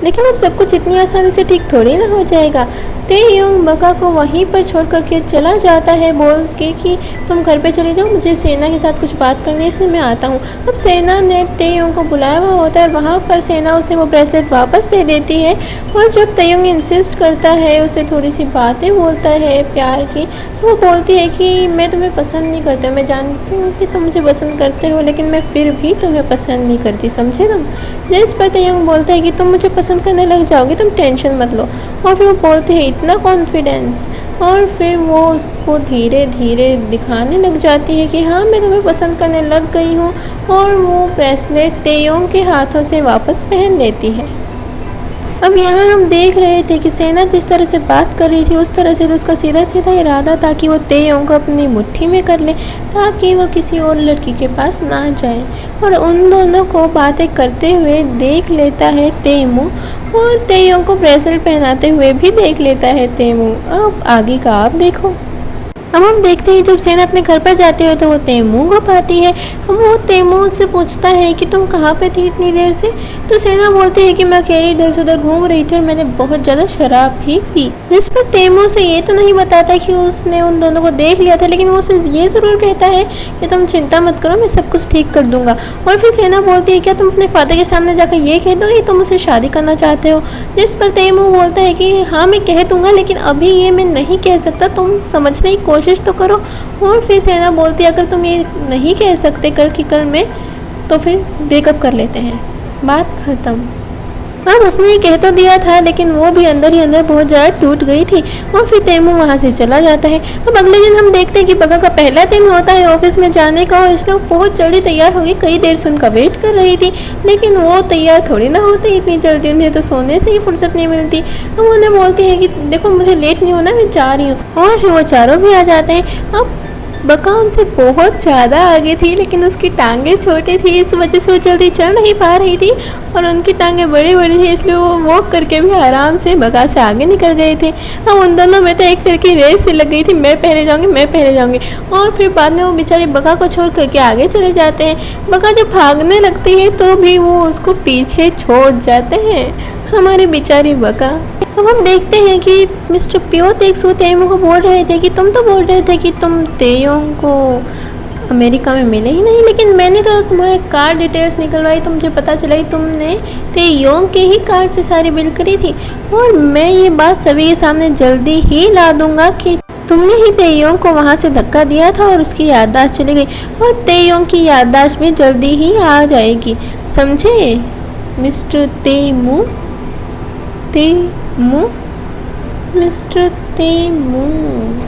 लेकिन अब सब कुछ इतनी आसानी से ठीक थोड़ी ना हो जाएगा। तेयोंग बका को वहीं पर छोड़ करके चला जाता है बोल के कि तुम घर पे चले जाओ, मुझे सेना के साथ कुछ बात करनी है इसलिए मैं आता हूँ। अब सेना ने तेयोंग को बुलाया हुआ होता है और वहाँ पर सेना उसे वो ब्रेसलेट वापस दे देती है। और जब तेयोंग इंसिस्ट करता है, उसे थोड़ी सी बातें बोलता है प्यार की, तो वो बोलती है कि मैं तुम्हें पसंद नहीं करती हूँ, मैं जानती हूँ कि तुम मुझे पसंद करते हो लेकिन मैं फिर भी तुम्हें पसंद नहीं करती, समझे तुम। जिस पर तेयोंग बोलता है कि तुम मुझे पसंद करने लग जाओगी, तुम टेंशन मत लो। और फिर वो बोलते हैं इतना कॉन्फिडेंस, और फिर वो उसको धीरे धीरे दिखाने लग जाती है कि हाँ मैं तुम्हें पसंद करने लग गई हूँ, और वो ब्रेसलेट तेयोंग के हाथों से वापस पहन लेती है। अब यहाँ हम देख रहे थे कि सेना जिस तरह से बात कर रही थी उस तरह से तो उसका सीधा सीधा इरादा था कि वो तेयोंग को अपनी मुट्ठी में कर ले ताकि वो किसी और लड़की के पास ना जाए। और उन दोनों को बातें करते हुए देख लेता है तेमू, और तेयोंग को ब्रेसलेट पहनाते हुए भी देख लेता है तेमू। अब आगे का आप देखो। अब हम देखते हैं जब सेना अपने घर पर जाती है तो वो तेमू को पाती है। अब वो तेमू से पूछता है कि तुम कहाँ पे थी इतनी देर से। तो सेना बोलती है कि मैं अकेली इधर से उधर घूम रही थी और मैंने बहुत ज़्यादा शराब भी पी। जिस पर तेमू से ये तो नहीं बताता कि उसने उन दोनों को देख लिया था, लेकिन वो उसे ये ज़रूर कहता है कि तुम चिंता मत करो, मैं सब कुछ ठीक कर दूंगा। और फिर सेना बोलती है क्या तुम अपने फादर के सामने जाकर ये कह दो कि तुम मुझसे शादी करना चाहते हो। जिस पर तेमू बोलता है कि हाँ मैं कह दूंगा, लेकिन अभी ये मैं नहीं कह सकता, तुम समझने की कोशिश तो करो। और फिर सेना बोलती है अगर तुम ये नहीं कह सकते कल की कल में तो फिर ब्रेकअप कर लेते हैं, बात खत्म। अब उसने कह तो दिया था, लेकिन वो भी अंदर ही अंदर बहुत ज़्यादा टूट गई थी। और फिर तेमू वहाँ से चला जाता है। अब अगले दिन हम देखते हैं कि बगा का पहला दिन होता है ऑफिस में जाने का, और इसलिए वो बहुत जल्दी तैयार हो गई। कई देर से उनका वेट कर रही थी, लेकिन वो तैयार थोड़ी ना होती इतनी जल्दी, उन्हें तो सोने से ही फुर्सत नहीं मिलती। तो वो उन्हें बोलती है कि देखो मुझे लेट नहीं होना, मैं जा रही हूँ। और फिर वो चारों भी आ जाते हैं। अब बका उनसे बहुत ज़्यादा आगे थी, लेकिन उसकी टांगें छोटी थी, इस वजह से वो जल्दी चढ़ नहीं पा रही थी, और उनकी टांगें बड़ी बड़ी थी, इसलिए वो वॉक करके भी आराम से बका से आगे निकल गए थे। हम उन दोनों में तो एक तरह की रेस से लग गई थी, मैं पहले जाऊँगी मैं पहले जाऊँगी। और फिर बाद में वो बेचारे बका को छोड़ करके आगे चले जाते हैं। बका जब भागने लगती है तो भी वो उसको पीछे छोड़ जाते हैं, हमारी बेचारी बका। अब हम देखते हैं कि मिस्टर प्यो तेक्सू तेमू को बोल रहे थे कि तुम तो बोल रहे थे कि तुम तेयोंग को अमेरिका में मिले ही नहीं, लेकिन मैंने तो तुम्हारे कार डिटेल्स निकलवाई तो मुझे पता चला कि तुमने तेयोंग के ही कार से सारी बिल करी थी। और मैं ये बात सभी के सामने जल्दी ही ला दूंगा कि तुमने ही तेयोंग को वहाँ से धक्का दिया था और उसकी याददाश्त चली गई, और तेयोंग की याददाश्त भी जल्दी ही आ जाएगी, समझे मिस्टर तेमू। मिस्टर तेमू।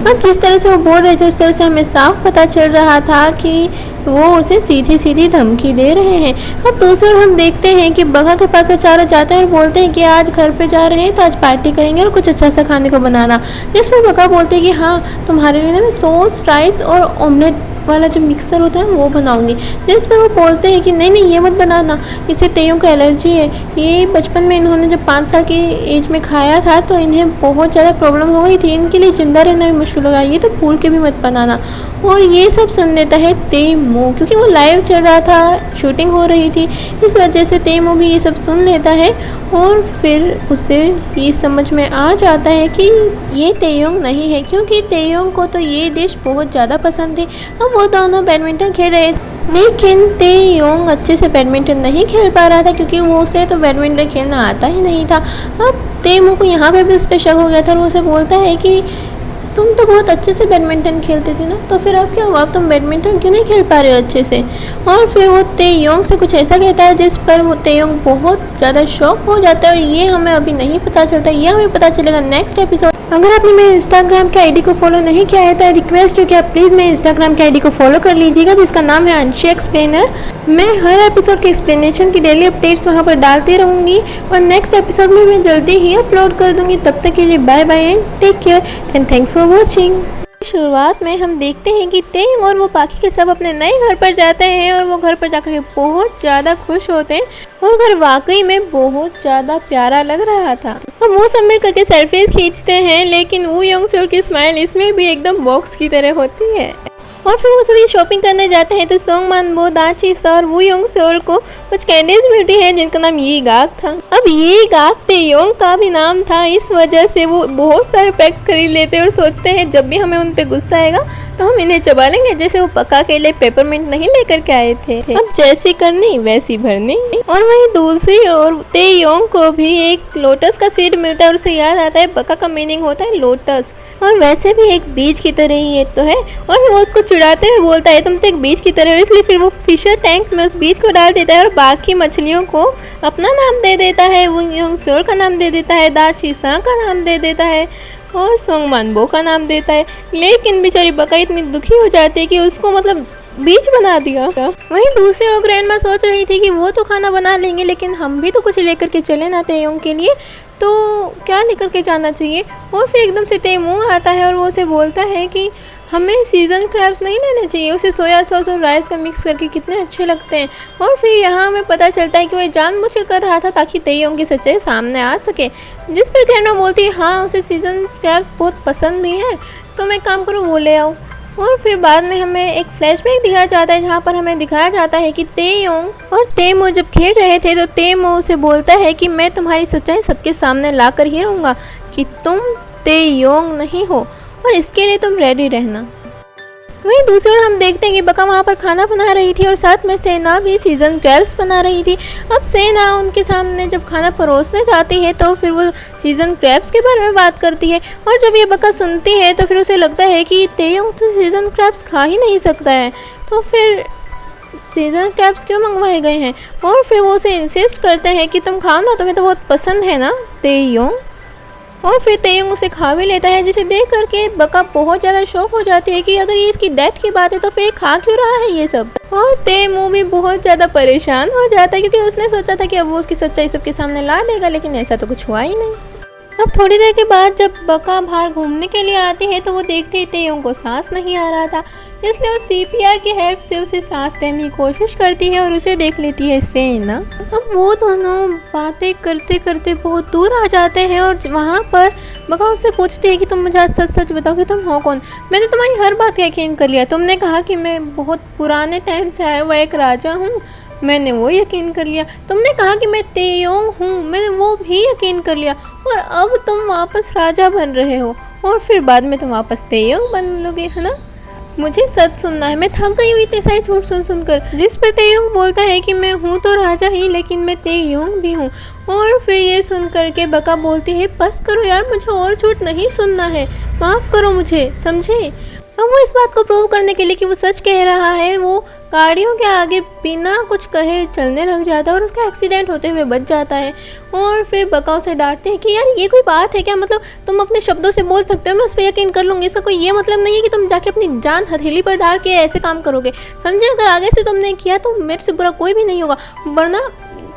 अब जिस तरह से वो बोल रहे थे उस तरह से हमें साफ पता चल रहा था कि वो उसे सीधी सीधी धमकी दे रहे हैं। अब दूसरी ओर हम देखते हैं कि बगा के पास वो चारों जाते हैं और बोलते हैं कि आज घर पे जा रहे हैं तो आज पार्टी करेंगे और कुछ अच्छा सा खाने को बनाना। जिसमें बगा बोलते हैं कि हाँ तुम्हारे लिए ना मैं सॉस राइस और ऑमलेट वाला जो मिक्सर होता है वो बनाऊंगी। जिस पर वो बोलते हैं कि नहीं नहीं ये मत बनाना, इससे तेयों को एलर्जी है, ये बचपन में इन्होंने जब 5 साल की एज में खाया था तो इन्हें बहुत ज़्यादा प्रॉब्लम हो गई थी, इनके लिए ज़िंदा रहना भी मुश्किल होगा, ये तो भूल के भी मत बनाना। और ये सब सुन लेता है तेमू, क्योंकि वो लाइव चल रहा था, शूटिंग हो रही थी, इस वजह से तेमू भी ये सब सुन लेता है। और फिर उसे ये समझ में आ जाता है कि ये तेयोंग नहीं है, क्योंकि तेयोंग को तो ये डिश बहुत ज़्यादा पसंद थी। अब वो दोनों बैडमिंटन खेल रहे थे, लेकिन तेयोंग अच्छे से बैडमिंटन नहीं खेल पा रहा था क्योंकि वो उसे तो बैडमिंटन खेलना आता ही नहीं था। अब तेमू को यहाँ पे भी उस पर शक हो गया था और वो उसे बोलता है कि तुम तो बहुत अच्छे से बैडमिंटन खेलते थे ना, तो फिर अब क्या हुआ, अब तुम बैडमिंटन क्यों नहीं खेल पा रहे हो अच्छे से। और फिर वो तेयोंग से कुछ ऐसा कहता है जिस पर वो तेयोंग बहुत ज़्यादा शॉक हो जाता है, और ये हमें अभी नहीं पता चलता, ये हमें पता चलेगा नेक्स्ट एपिसोड। अगर आपने मेरे इंस्टाग्राम के आईडी को फॉलो नहीं किया है तो रिक्वेस्ट है कि आप प्लीज़ मेरे इंस्टाग्राम के आईडी को फॉलो कर लीजिएगा, जिसका नाम है अंशी एक्सप्लेनर। मैं हर एपिसोड के एक्सप्लेनेशन की डेली अपडेट्स वहाँ पर डालती रहूँगी, और नेक्स्ट एपिसोड में मैं जल्दी ही अपलोड कर दूँगी। तब तक के लिए bye bye and take care and thanks for watching. शुरुआत में हम देखते हैं कि तेंग और वो बाकी के सब अपने नए घर पर जाते हैं, और वो घर पर जाकर के बहुत ज़्यादा खुश होते हैं, और घर वाकई में बहुत ज़्यादा प्यारा लग रहा था। हम वो सब मिल करके सेल्फीज खींचते हैं, लेकिन वू योंग सोल की स्माइल इसमें भी एकदम बॉक्स की तरह होती है। और फिर वो सभी शॉपिंग करने जाते हैं तो सोंग मानबो, दाची सा और वू योंग सोल को कुछ कैंडीज मिलती हैं जिनका नाम ये गाक था। अब ये गाक तेयोंग का भी नाम था, इस वजह से वो बहुत सारे पैक्स खरीद लेते हैं और सोचते हैं जब भी हमें उन पे गुस्सा आएगा तो हम इन्हें चबा लेंगे, जैसे वो पका के लिए पेपरमिंट नहीं लेकर के आए थे। अब जैसी करनी वैसी भरनी। और वहीं दूसरी ओर तेयोंग को भी एक लोटस का सीड मिलता है और उसे याद आता है बका का मीनिंग होता है लोटस, और वैसे भी एक बीज की तरह ही ये तो है, और वो उसको चिढ़ाते हुए बोलता है तुम तो एक बीज की तरह हो, इसलिए फिर वो फिशर टैंक में उस बीज को डाल देता है और बाकी मछलियों को अपना नाम दे देता है। वो योंगसोल का नाम दे देता है, दाची-सा का नाम दे देता है और सोंगमान-बो का नाम देता है। लेकिन बेचारी बका इतनी दुखी हो जाती है कि उसको मतलब बीज बना दिया। वहीं दूसरी ओर ग्रैंडमा सोच रही थी कि वो तो खाना बना लेंगे लेकिन हम भी तो कुछ लेकर के चले ना तेयोंग के लिए, तो क्या लेकर के जाना चाहिए। और फिर एकदम से तेमू आता है और वो उसे बोलता है कि हमें सीजन क्रैब्स नहीं लेने चाहिए, उसे सोया सॉस और राइस का मिक्स करके कितने अच्छे लगते हैं। और फिर यहाँ हमें पता चलता है कि वह जानबूझकर कर रहा था ताकि तेयोंग की सच्चाई सामने आ सके। जिस पर ग्रैंडमा बोलती है हाँ उसे सीजन क्रैब्स बहुत पसंद भी हैं, तो मैं काम करूँ वो ले आऊँ। और फिर बाद में हमें एक फ्लैशबैक दिखाया जाता है जहाँ पर हमें दिखाया जाता है कि तेयोंग और तेमो जब खेल रहे थे तो तेमो उसे बोलता है कि मैं तुम्हारी सच्चाई सबके सामने ला कर ही रहूँगा कि तुम तेयोंग नहीं हो और इसके लिए तुम रेडी रहना। वहीं दूसरी ओर हम देखते हैं कि बका वहाँ पर खाना बना रही थी और साथ में सेना भी सीजन क्रैब्स बना रही थी। अब सेना उनके सामने जब खाना परोसने जाती है तो फिर वो सीजन क्रैब्स के बारे में बात करती है और जब ये बका सुनती है तो फिर उसे लगता है कि तेयोंग तो सीजन क्रैब्स खा ही नहीं सकता है, तो फिर सीजन क्रैब्स क्यों मंगवाए गए हैं। और फिर वो उसे इंसिस्ट करते हैं कि तुम खाओ ना, तुम्हें तो बहुत पसंद है ना तेयोंग। और फिर तेयोंग उसे खा भी लेता है, जिसे देख करके बका बहुत ज़्यादा शौक हो जाती है कि अगर ये इसकी डेथ की बात है तो फिर खा क्यों रहा है ये सब। और तेमू भी बहुत ज़्यादा परेशान हो जाता है क्योंकि उसने सोचा था कि अब वो उसकी सच्चाई सबके सामने ला देगा, लेकिन ऐसा तो कुछ हुआ ही नहीं। अब थोड़ी देर के बाद जब बका बाहर घूमने के लिए आती है तो वो देखती है तेयोंग को सांस नहीं आ रहा था, इसलिए वो CPR की हेल्प से उसे सांस देने की कोशिश करती है और उसे देख लेती है सेना। अब वो दोनों बातें करते करते बहुत दूर आ जाते हैं और वहाँ पर बका उससे पूछती है कि तुम मुझे सच सच बताओ कि तुम हो कौन। मैंने तुम्हारी हर बात का यकीन कर लिया, तुमने कहा कि मैं बहुत पुराने टाइम से आया हुआ एक राजा हूँ, मैंने वो यकीन कर लिया। तुमने कहा कि मैं तेयोंग हूँ, मैंने वो भी यकीन कर लिया। और अब तुम वापस राजा बन रहे हो और फिर बाद में तुम वापस तेयोंग बन लोगे, है ना। मुझे सच सुनना है, मैं थक गई हुई इतने सारे झूठ सुन सुनकर। जिस पर तेयोंग बोलता है कि मैं हूँ तो राजा ही, लेकिन मैं तेयोंग भी हूँ। और फिर ये सुन करके बका बोलती है बस करो यार, मुझे और झूठ नहीं सुनना है, माफ़ करो मुझे, समझे। अब वो इस बात को प्रूव करने के लिए कि वो सच कह रहा है, वो गाड़ियों के आगे बिना कुछ कहे चलने लग जाता है और उसका एक्सीडेंट होते हुए बच जाता है। और फिर बका उसे डांटते हैं कि यार ये कोई बात है क्या, मतलब तुम अपने शब्दों से बोल सकते हो, मैं उस पर यकीन कर लूँगी, इसका कोई ये मतलब नहीं है कि तुम जाके अपनी जान हथेली पर डाल के ऐसे काम करोगे, समझे। अगर आगे से तुमने किया तो मेरे से बुरा कोई भी नहीं होगा, वरना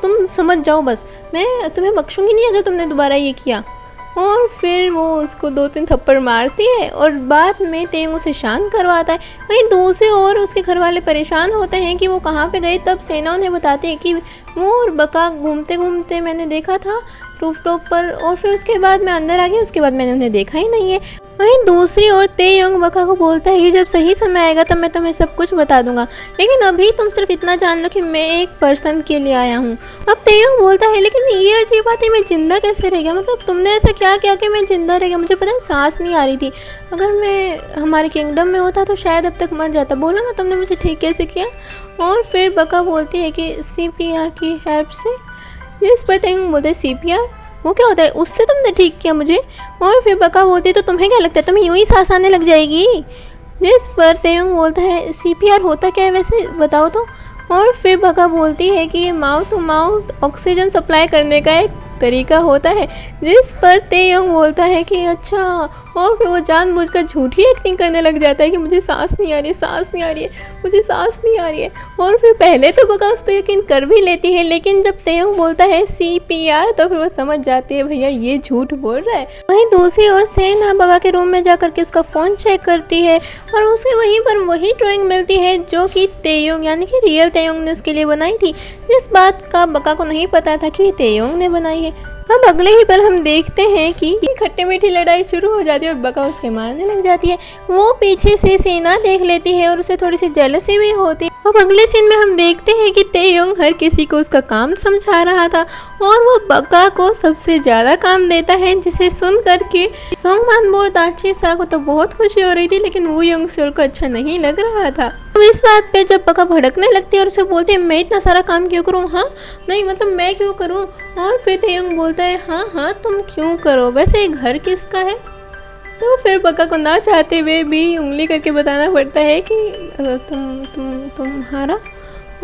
तुम समझ जाओ बस, मैं तुम्हें बख्शूंगी नहीं अगर तुमने दोबारा ये किया। और फिर वो उसको 2-3 थप्पड़ मारती है और बाद में तेयोंग उसे शांत करवाता है। वहीं दूसरी ओर उसके घर वाले परेशान होते हैं कि वो कहाँ पे गए। तब सेना उन्हें बताती है कि वो और बका घूमते घूमते मैंने देखा था रूफटॉप पर, और फिर उसके बाद मैं अंदर आ गई, उसके बाद मैंने उन्हें देखा ही नहीं है। वहीं दूसरी ओर तेयोंग बका को बोलता है कि जब सही समय आएगा तब मैं तुम्हें सब कुछ बता दूंगा, लेकिन अभी तुम सिर्फ इतना जान लो कि मैं एक पर्सन के लिए आया हूँ। अब तेयोंग बोलता है लेकिन ये अजीब बात है, मैं जिंदा कैसे रह गया, मतलब तुमने ऐसा क्या किया कि मैं जिंदा रह गया। मुझे पता है सांस नहीं आ रही थी, अगर मैं हमारे किंगडम में होता तो शायद अब तक मर जाता। बोलो ना तुमने मुझे ठीक कैसे किया। और फिर बका बोलती है कि CPR की हेल्प से। जिस पर तेयोंग बोलते हैं CPR वो क्या होता है, उससे तुमने ठीक किया मुझे। और फिर बका बोलती है तो तुम्हें क्या लगता है तुम्हें यूं ही सांस आने लग जाएगी। जिस पर तेयोंग बोलता है CPR होता क्या है वैसे बताओ तो। और फिर बका बोलती है कि ये mouth to mouth oxygen supply करने का एक तरीका होता है। जिस पर तेयोंग बोलता है कि अच्छा, और फिर वो जानबूझकर झूठी एक्टिंग करने लग जाता है कि मुझे सांस नहीं आ रही है, सांस नहीं आ रही है, मुझे सांस नहीं आ रही है। और फिर पहले तो बका उस पर यकीन कर भी लेती है, लेकिन जब तेयोंग बोलता है CPR तो फिर वो समझ जाती है भैया ये झूठ बोल रहा है। वहीं दूसरी ओर सेना बका के रूम में जाकर के उसका फ़ोन चेक करती है और उसे वहीं पर वही ड्राइंग मिलती है जो कि तेयोंग यानी कि रियल तेयोंग ने उसके लिए बनाई थी, जिस बात का बका को नहीं पता था कि ये तेयोंग ने बनाई है। अब अगले ही पल हम देखते हैं कि ये खट्टी मीठी लड़ाई शुरू हो जाती है और बका उसके मारने लग जाती है। वो पीछे से सेना देख लेती है और उसे थोड़ी सी जेलसी भी होती है। अब अगले सीन में हम देखते हैं कि तेयोंग हर किसी को उसका काम समझा रहा था और वो बका को सबसे ज़्यादा काम देता है, जिसे सुन करके सोंगमान-बो और दाची-सा को तो बहुत खुशी हो रही थी, लेकिन वो योंगसोल को अच्छा नहीं लग रहा था। अब इस बात पे जब बका भड़कने लगती है और उसे बोलती है मैं इतना सारा काम क्यों करूँ, हाँ नहीं मतलब मैं क्यों करूँ। और फिर तेयोंग बोलता है हाँ हाँ तुम क्यों करो, वैसे ये घर किसका है। तो फिर बका को ना चाहते हुए भी उंगली करके बताना पड़ता है कि तुम्हारा।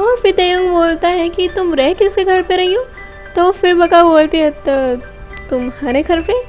और फिर तेयुंग बोलता है कि तुम रह किसके घर पे रही हो। तो फिर बका बोलती है तो तुम्हारे घर पे।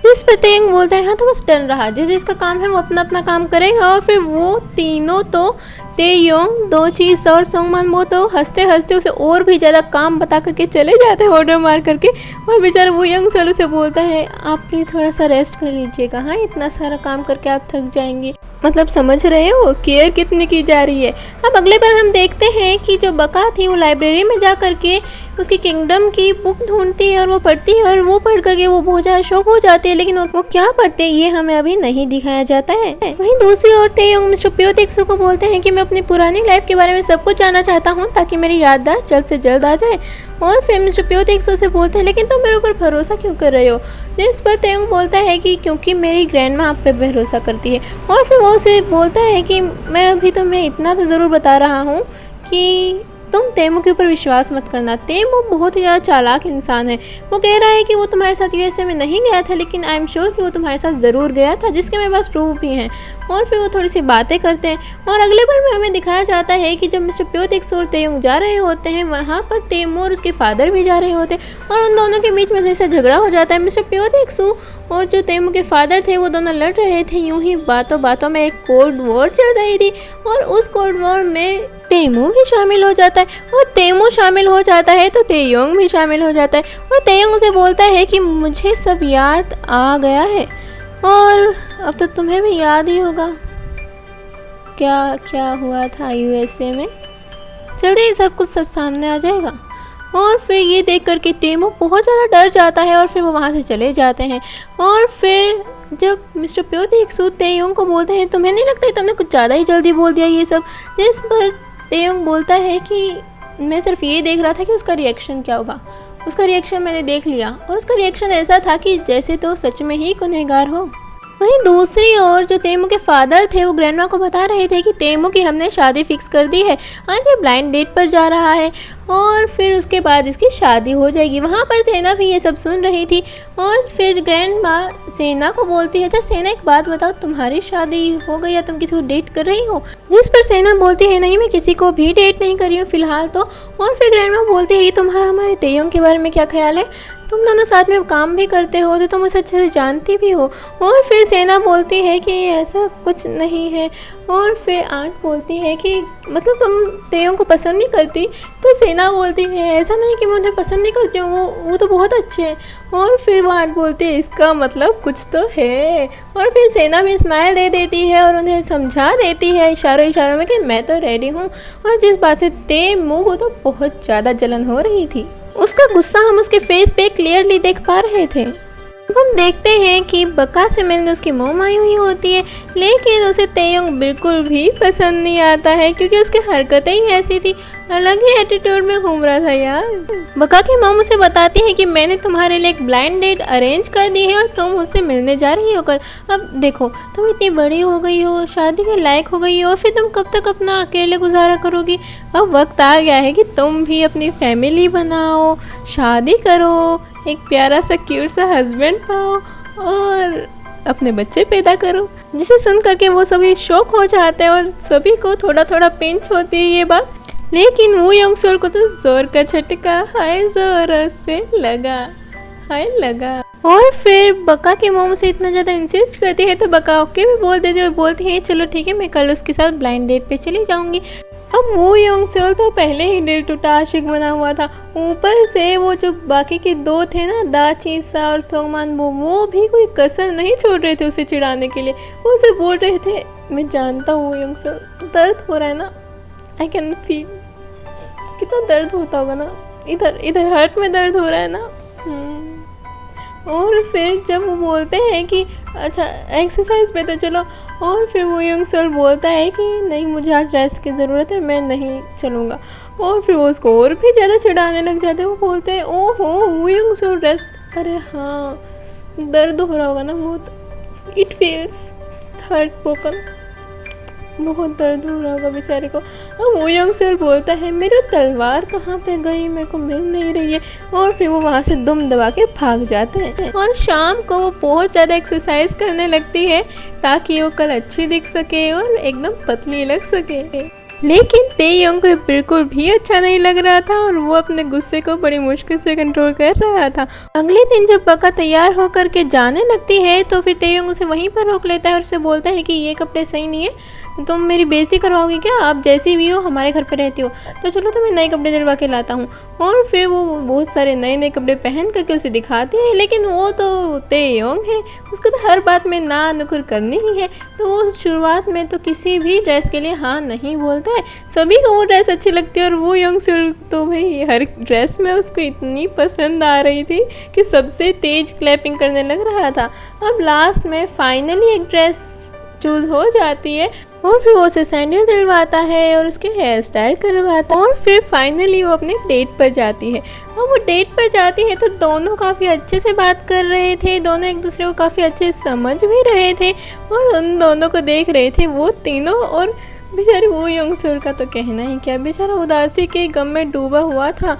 जिस पर तेयुंग बोलता है हाँ तो बस डर रहा, जिस जिसका काम है वो अपना अपना काम करेगा। और फिर वो तीनों तो तेयुंग, दो चीज और सोंगमान वो तो हंसते हंसते उसे और भी ज़्यादा काम बता करके चले जाते हैं ऑर्डर मार करके। और बेचारा वो यंग सोल उसे बोलता है आप प्लीज़ थोड़ा सा रेस्ट कर लीजिएगा, हाँ इतना सारा काम करके आप थक जाएंगे। मतलब समझ रहे हो केयर कितनी की जा रही है। अब अगले बार हम देखते हैं कि जो बका थी वो लाइब्रेरी में जा करके उसकी किंगडम की बुक ढूंढती है और वो पढ़ती है और वो पढ़ करके वो बहुत ज़्यादा शौक हो जाती है। लेकिन वो क्या पढ़ते हैं ये हमें अभी नहीं दिखाया जाता है। वहीं दूसरी ओर तेयुंग मिस्टर प्यो तेक्सू को बोलते हैं कि मैं अपनी पुरानी लाइफ के बारे में सब कुछ जानना चाहता हूँ ताकि मेरी याददाश्त जल्द से जल्द आ जाए। और फिर मिस्टर प्यो तेक्सू से बोलते हैं लेकिन तुम मेरे ऊपर भरोसा क्यों कर रहे हो। जिस पर तेयुंग बोलता है कि क्योंकि मेरी ग्रैंडमा आप पे भरोसा करती है। और फिर वो उसे बोलता है कि मैं अभी तुम्हें इतना तो ज़रूर बता रहा हूँ कि तुम तेमू के ऊपर विश्वास मत करना। तेमू बहुत ही ज़्यादा चालाक इंसान है। वो कह रहा है कि वो तुम्हारे साथ यूएसए में नहीं गया था लेकिन आई एम श्योर कि वो तुम्हारे साथ ज़रूर गया था, जिसके मेरे पास प्रूफ भी हैं। और फिर वो थोड़ी सी बातें करते हैं और अगले बार में हमें दिखाया जाता है कि जब मिस्टर प्यो तेक्सू और तेयुंग जा रहे होते हैं वहाँ पर तेमू और उसके फादर भी जा रहे होते हैं और उन दोनों के बीच में जैसे झगड़ा हो जाता है। मिस्टर प्यो तेक्सू और जो तेमू के फादर थे वो दोनों लड़ रहे थे। यूं ही बातों बातों में एक कोल्ड वॉर चल रही थी और उस कोल्ड वॉर में तेमू भी शामिल हो जाता है और तेमू शामिल हो जाता है तो तेयुंग भी शामिल हो जाता है। और तेयुंग उसे बोलता है कि मुझे सब याद आ गया है और अब तो तुम्हें भी याद ही होगा क्या क्या हुआ था यूएसए में। जल्दी सब कुछ सच सामने आ जाएगा। और फिर ये देख कर के तेमू बहुत ज़्यादा डर जाता है और फिर वो वहाँ से चले जाते हैं। और फिर जब मिस्टर प्यो तेक्सू तेयुंग को बोलते हैं तुम्हें नहीं लगता तुमने कुछ ज़्यादा ही जल्दी बोल दिया ये सब। जिस पर तेयुंग बोलता है कि मैं सिर्फ ये देख रहा था कि उसका रिएक्शन क्या होगा। उसका रिएक्शन मैंने देख लिया और उसका रिएक्शन ऐसा था कि जैसे तो सच में ही गुनहगार हो। वहीं दूसरी ओर जो तेमू के फादर थे वो ग्रैंडमा को बता रहे थे कि तेमू की हमने शादी फिक्स कर दी है, आज ये ब्लाइंड डेट पर जा रहा है और फिर उसके बाद इसकी शादी हो जाएगी। वहाँ पर सेना भी ये सब सुन रही थी और फिर ग्रैंडमा सेना को बोलती है अच्छा सेना एक बात बताओ तुम्हारी शादी हो गई या तुम किसी को डेट कर रही हो। जिस पर सेना बोलती है नहीं मैं किसी को भी डेट नहीं कर रही हूँ फिलहाल तो। और फिर ग्रैंडमा बोलती है कि तुम्हारा हमारे तेयुंग के बारे में क्या ख्याल है, तुम दोनों साथ में काम भी करते हो तो तुम उसे अच्छे से जानती भी हो। और फिर सेना बोलती है कि ऐसा कुछ नहीं है। और फिर आंट बोलती है कि मतलब तुम तेयुंग को पसंद नहीं करती। तो सेना बोलती है ऐसा नहीं कि मैं उन्हें पसंद नहीं करती हूँ, वो तो बहुत अच्छे हैं। और फिर वो आंट बोलती है इसका मतलब कुछ तो है। और फिर सेना भी स्माइल दे देती है और उन्हें समझा देती है इशारों इशारों में कि मैं तो रेडी हूँ। और जिस बात से तेमू को तो बहुत ज़्यादा जलन हो रही थी, उसका गुस्सा हम उसके फेस पे क्लियरली देख पा रहे थे। अब हम देखते हैं कि बका से मिलने उसकी मोम आई हुई होती है लेकिन उसे तेयुंग बिल्कुल भी पसंद नहीं आता है क्योंकि उसकी हरकतें ही ऐसी थी, अलग ही एटीट्यूड में घूम रहा था यार। बका की मोम उसे बताती है कि मैंने तुम्हारे लिए एक ब्लाइंड डेट अरेंज कर दी है और तुम उससे मिलने जा रही हो कल। अब देखो तुम इतनी बड़ी हो गई हो, शादी के लायक हो गई हो और फिर तुम कब तक अपना अकेले गुजारा करोगी। अब वक्त आ गया है कि तुम भी अपनी फैमिली बनाओ, शादी करो, एक प्यारा सा क्यूट सा हस्बैंड पाओ और अपने बच्चे पैदा करो। जिसे सुन करके वो सभी शौक हो जाते हैं और सभी को थोड़ा थोड़ा पिंच होती है ये बात। लेकिन वो यंग सोल को तो जोर का झटका हाय जोर से लगा, हाय लगा। और फिर बका के मोम से इतना ज़्यादा इंसिस्ट करती है तो बका ओके भी बोल देती है और बोलती है चलो ठीक है मैं कल उसके साथ ब्लाइंड डेट पे चली जाऊँगी। अब वो यंग सोल तो पहले ही दिल टूटा आशिक बना हुआ था, ऊपर से वो जो बाकी के दो थे ना दाचीसा और सोंगमान वो भी कोई कसर नहीं छोड़ रहे थे उसे चिढ़ाने के लिए। वो उसे बोल रहे थे मैं जानता हूँ यंग सोल दर्द हो रहा है ना, आई कैन फील, कितना दर्द होता होगा ना, इधर इधर हार्ट में दर्द हो रहा है ना। और फिर जब वो बोलते हैं कि अच्छा एक्सरसाइज पे तो चलो और फिर वो यंग सोल बोलता है कि नहीं मुझे आज रेस्ट की ज़रूरत है मैं नहीं चलूँगा। और फिर वो उसको और भी ज़्यादा चिढ़ाने लग जाते हैं। वो बोलते हैं ओहो वो यंग सोल रेस्ट, अरे हाँ दर्द हो रहा होगा ना बहुत, इट फील्स हार्ट ब्रोकन। बहुत दर्द हो रहा होगा बेचारे को। अब वो यंग सर बोलता है मेरी तलवार कहाँ पे गई, मेरे को मिल नहीं रही है। और फिर वो वहाँ से दुम दबा के भाग जाते हैं। और शाम को वो बहुत ज़्यादा एक्सरसाइज करने लगती है ताकि वो कल अच्छी दिख सके और एकदम पतली लग सके। लेकिन तेयोंग को बिल्कुल भी अच्छा नहीं लग रहा था और वो अपने गुस्से को बड़ी मुश्किल से कंट्रोल कर रहा था। अगले दिन जब बका तैयार होकर के जाने लगती है तो फिर तेयोंग उसे वहीं पर रोक लेता है और उसे बोलता है कि ये कपड़े सही नहीं है, तुम मेरी बेइज्जती करवाओगी क्या, आप जैसी भी हो हमारे घर पे रहती हो, तो चलो तुम्हें नए कपड़े दिलवा के लाता हूँ। और फिर वो बहुत सारे नए नए कपड़े पहन करके उसे दिखाती है। लेकिन वो तो तेयोंग है, उसको तो हर बात में ना नुकुर करनी ही है। तो वो शुरुआत में तो किसी भी ड्रेस के लिए हाँ नहीं बोलता है, सभी को वो ड्रेस अच्छी लगती है। और वो यंग सुल तो भाई हर ड्रेस में उसको इतनी पसंद आ रही थी कि सबसे तेज क्लैपिंग करने लग रहा था। अब लास्ट में फाइनली एक ड्रेस चूज हो जाती है और फिर वो उसे सैंडल दिलवाता है और उसके हेयर स्टाइल करवाता है। और फिर फाइनली वो अपने डेट पर जाती है। और वो डेट पर जाती है तो दोनों काफ़ी अच्छे से बात कर रहे थे, दोनों एक दूसरे को काफ़ी अच्छे से समझ भी रहे थे और उन दोनों को देख रहे थे वो तीनों। और बेचारे वो यंग सर का तो कहना ही क्या, बेचारा उदासी के गम में डूबा हुआ था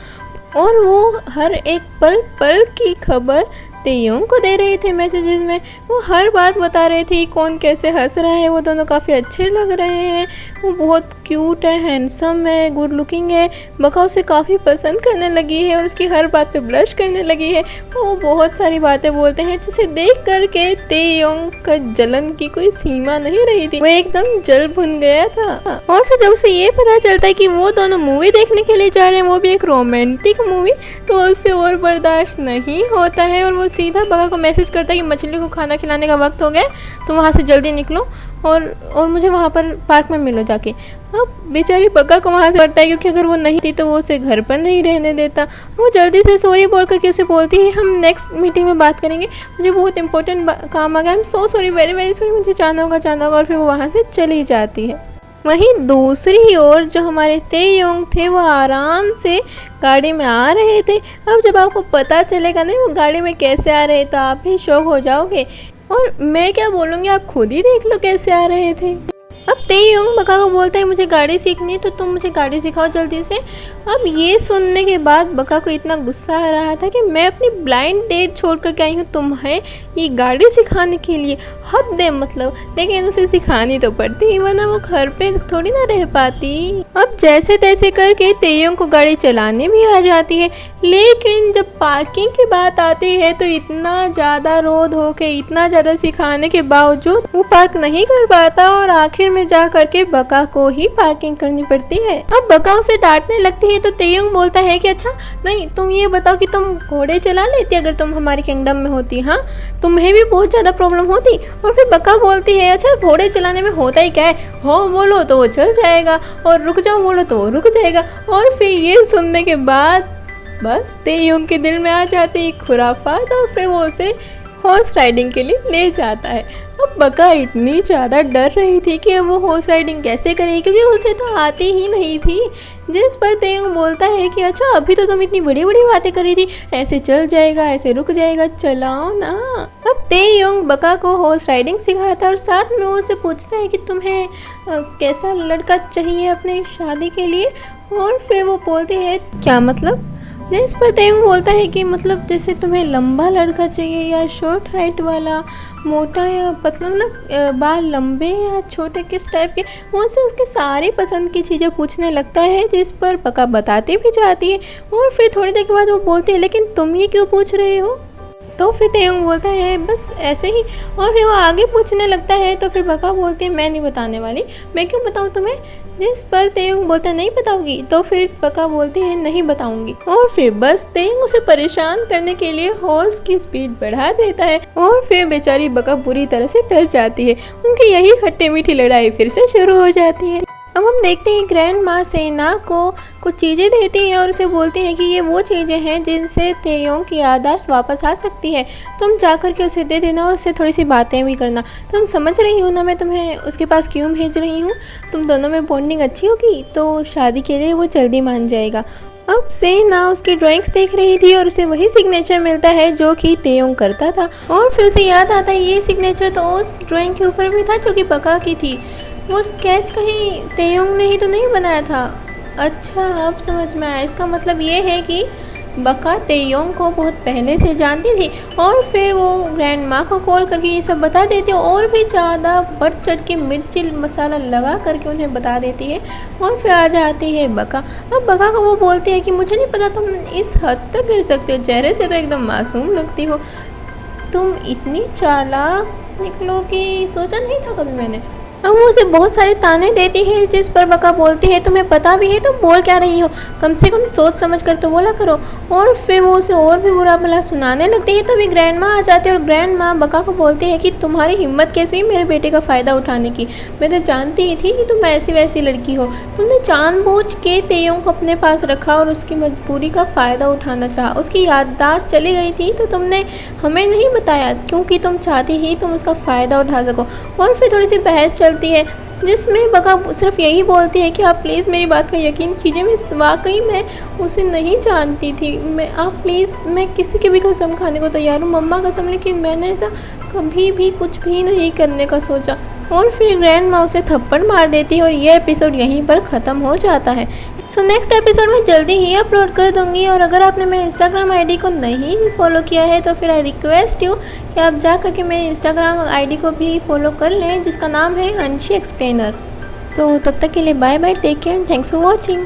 और वो हर एक पल पल की खबर तेयोंग को दे रहे थे मैसेजेस में। वो हर बात बता रहे थे कौन कैसे हंस रहा है, वो दोनों काफ़ी अच्छे लग रहे हैं, वो बहुत क्यूट है, हैंडसम है, गुड लुकिंग है। बका उसे काफ़ी पसंद करने लगी है और उसकी हर बात पे ब्लश करने लगी है। वो बहुत सारी बातें बोलते हैं जिसे देख करके तेयोंग का जलन की कोई सीमा नहीं रही थी, वो एकदम जल भुन गया था। और फिर जब उसे ये पता चलता है कि वो दोनों मूवी देखने के लिए जा रहे हैं, वो भी एक रोमांटिक मूवी, तो उससे और बर्दाश्त नहीं होता है और वो सीधा बका को मैसेज करता है कि मछली को खाना खिलाने का वक्त हो गया, तो वहाँ से जल्दी निकलो और मुझे वहाँ पर पार्क में मिलो जाके। अब बेचारी बका को वहाँ से करता है क्योंकि अगर वो नहीं थी तो वो उसे घर पर नहीं रहने देता। वो जल्दी से सॉरी बोल करके उसे बोलती है हम नेक्स्ट मीटिंग में बात करेंगे, मुझे बहुत इंपॉर्टेंट काम आ गया, I am so sorry, very very sorry, मुझे जाना होगा। और फिर वो वहाँ से चली जाती है। वहीं दूसरी ओर जो हमारे तेयोंग थे वो आराम से गाड़ी में आ रहे थे। अब जब आपको पता चलेगा नहीं वो गाड़ी में कैसे आ रहे तो आप भी शॉक हो जाओगे और मैं क्या बोलूँगी, आप खुद ही देख लो कैसे आ रहे थे। अब तेयोंग बका को बोलता है मुझे गाड़ी सीखनी है तो तुम मुझे गाड़ी सिखाओ जल्दी से। अब ये सुनने के बाद बका को इतना गुस्सा आ रहा था कि मैं अपनी ब्लाइंड डेट छोड़ कर के आई हूँ तुम्हें ये गाड़ी सिखाने के लिए, हद दे मतलब। लेकिन उसे सिखानी तो पड़ती वरना वो घर पे थोड़ी ना रह पाती। अब जैसे तैसे करके तेयोंग को गाड़ी चलाने भी आ जाती है, लेकिन जब पार्किंग की बात आती है तो इतना ज़्यादा रोध हो के इतना ज़्यादा सिखाने के बावजूद वो पार्क नहीं कर पाता और आखिर में जा करके बका को ही पार्किंग करनी पड़ती है। अब बका उसे डांटने लगती है तो तेयोंग बोलता है कि अच्छा नहीं, तुम ये बताओ कि तुम घोड़े चला लेती अगर तुम हमारे किंगडम में होती, हाँ तुम्हें भी बहुत ज़्यादा प्रॉब्लम होती। और फिर बका बोलती है अच्छा घोड़े चलाने में होता ही क्या है, हाँ बोलो तो वो चल जाएगा और रुक जाओ बोलो तो वो रुक जाएगा। और फिर ये सुनने के बाद बस तेयोंग के दिल में आ जाती एक खुराफात और फिर वो उसे हॉर्स राइडिंग के लिए ले जाता है। अब बका इतनी ज़्यादा डर रही थी कि वो हॉर्स राइडिंग कैसे करेगी क्योंकि उसे तो आती ही नहीं थी। जिस पर तेयोंग बोलता है कि अच्छा अभी तो तुम इतनी बड़ी बड़ी बातें कर रही थी, ऐसे चल जाएगा ऐसे रुक जाएगा, चलाओ ना। अब तेयोंग बका को हॉर्स राइडिंग सिखाता है और साथ में वो उसे पूछता है कि तुम्हें कैसा लड़का चाहिए अपनी शादी के लिए। और फिर वो बोलती है क्या मतलब, जिस पर तेयोंग बोलता है कि मतलब जैसे तुम्हें लंबा लड़का चाहिए या शॉर्ट हाइट वाला, मोटा या पतला, मतलब बाल लंबे या छोटे किस टाइप के, वो से उसके सारी पसंद की चीज़ें पूछने लगता है जिस पर बका बताती भी जाती है। और फिर थोड़ी देर के बाद वो बोलती है लेकिन तुम ये क्यों पूछ रहे हो, तो फिर तेयोंग बोलता है बस ऐसे ही। और फिर वो आगे पूछने लगता है तो फिर बका बोलती है मैं नहीं बताने वाली, मैं क्यों बताऊँ तुम्हें। जिस पर तेयोंग बोलता है नहीं बताओगी, तो फिर बका बोलती है नहीं बताऊंगी। और फिर बस तेयोंग उसे परेशान करने के लिए हॉर्स की स्पीड बढ़ा देता है और फिर बेचारी बका बुरी तरह से डर जाती है। उनकी यही खट्टी मीठी लड़ाई फिर से शुरू हो जाती है। अब हम देखते हैं ग्रैंड माँ सेना को कुछ चीज़ें देती हैं और उसे बोलती हैं कि ये वो चीज़ें हैं जिनसे तेयोंग की याददाश्त वापस आ सकती है, तुम जा कर के उसे दे देना और उससे थोड़ी सी बातें भी करना। तुम समझ रही हो ना मैं तुम्हें उसके पास क्यों भेज रही हूँ, तुम दोनों में बॉन्डिंग अच्छी होगी तो शादी के लिए वो जल्दी मान जाएगा। अब सेना उसकी ड्राइंग्स देख रही थी और उसे वही सिग्नेचर मिलता है जो कि तेयोंग करता था। और फिर उसे याद आता है ये सिग्नेचर तो उस ड्राइंग के ऊपर भी था जो कि बका की थी। वो स्केच कहीं तेयोंग ने ही तो नहीं बनाया था। अच्छा, अब समझ में आया। इसका मतलब ये है कि बका तेयोंग को बहुत पहले से जानती थी और फिर वो ग्रैंड माँ को कॉल करके ये सब बता देती है और भी ज़्यादा बढ़ चढ़ के मिर्ची मसाला लगा करके उन्हें बता देती है। और फिर आ जाती है बका। अब बका को वो बोलती है कि मुझे नहीं पता तुम इस हद तक गिर सकते हो, चेहरे से तो एकदम मासूम लगती हो, तुम इतनी चालाक निकलोगी सोचा नहीं था कभी मैंने। अब वो उसे बहुत सारे ताने देती है जिस पर बका बोलती है तुम्हें पता भी है तुम बोल क्या रही हो, कम से कम सोच समझ कर तो बोला करो। और फिर वो उसे और भी बुरा भला सुनाने लगती है। तभी ग्रैंड माँ आ जाती है और ग्रैंड माँ बका को बोलती है कि तुम्हारी हिम्मत कैसी हुई मेरे बेटे का फ़ायदा उठाने की, मैं तो जानती ही थी कि तुम ऐसी वैसी लड़की हो, तुमने जानबूझ के तेयों को अपने पास रखा और उसकी मजबूरी का फ़ायदा उठाना चाहा। उसकी याददाश्त चली गई थी तो तुमने हमें नहीं बताया क्योंकि तुम चाहती ही तुम उसका फ़ायदा उठा सको। और फिर थोड़ी सी बहस है जिसमें बका सिर्फ यही बोलती है कि आप प्लीज़ मेरी बात का यकीन कीजिए, मैं वाकई में उसे नहीं जानती थी, मैं आप प्लीज़, मैं किसी की भी कसम खाने को तैयार हूँ, मम्मा कसम, लेकिन मैंने ऐसा कभी भी कुछ भी नहीं करने का सोचा। और फिर ग्रैंड माँ उसे थप्पड़ मार देती है और ये एपिसोड यहीं पर ख़त्म हो जाता है। सो नेक्स्ट एपिसोड में जल्दी ही अपलोड कर दूंगी। और अगर आपने मेरे इंस्टाग्राम आईडी को नहीं फॉलो किया है तो फिर आई रिक्वेस्ट यू कि आप जा करके मेरे इंस्टाग्राम आईडी को भी फॉलो कर लें जिसका नाम है अंशी एक्सप्लेनर। तो तब तक के लिए bye bye, take care, thanks for watching.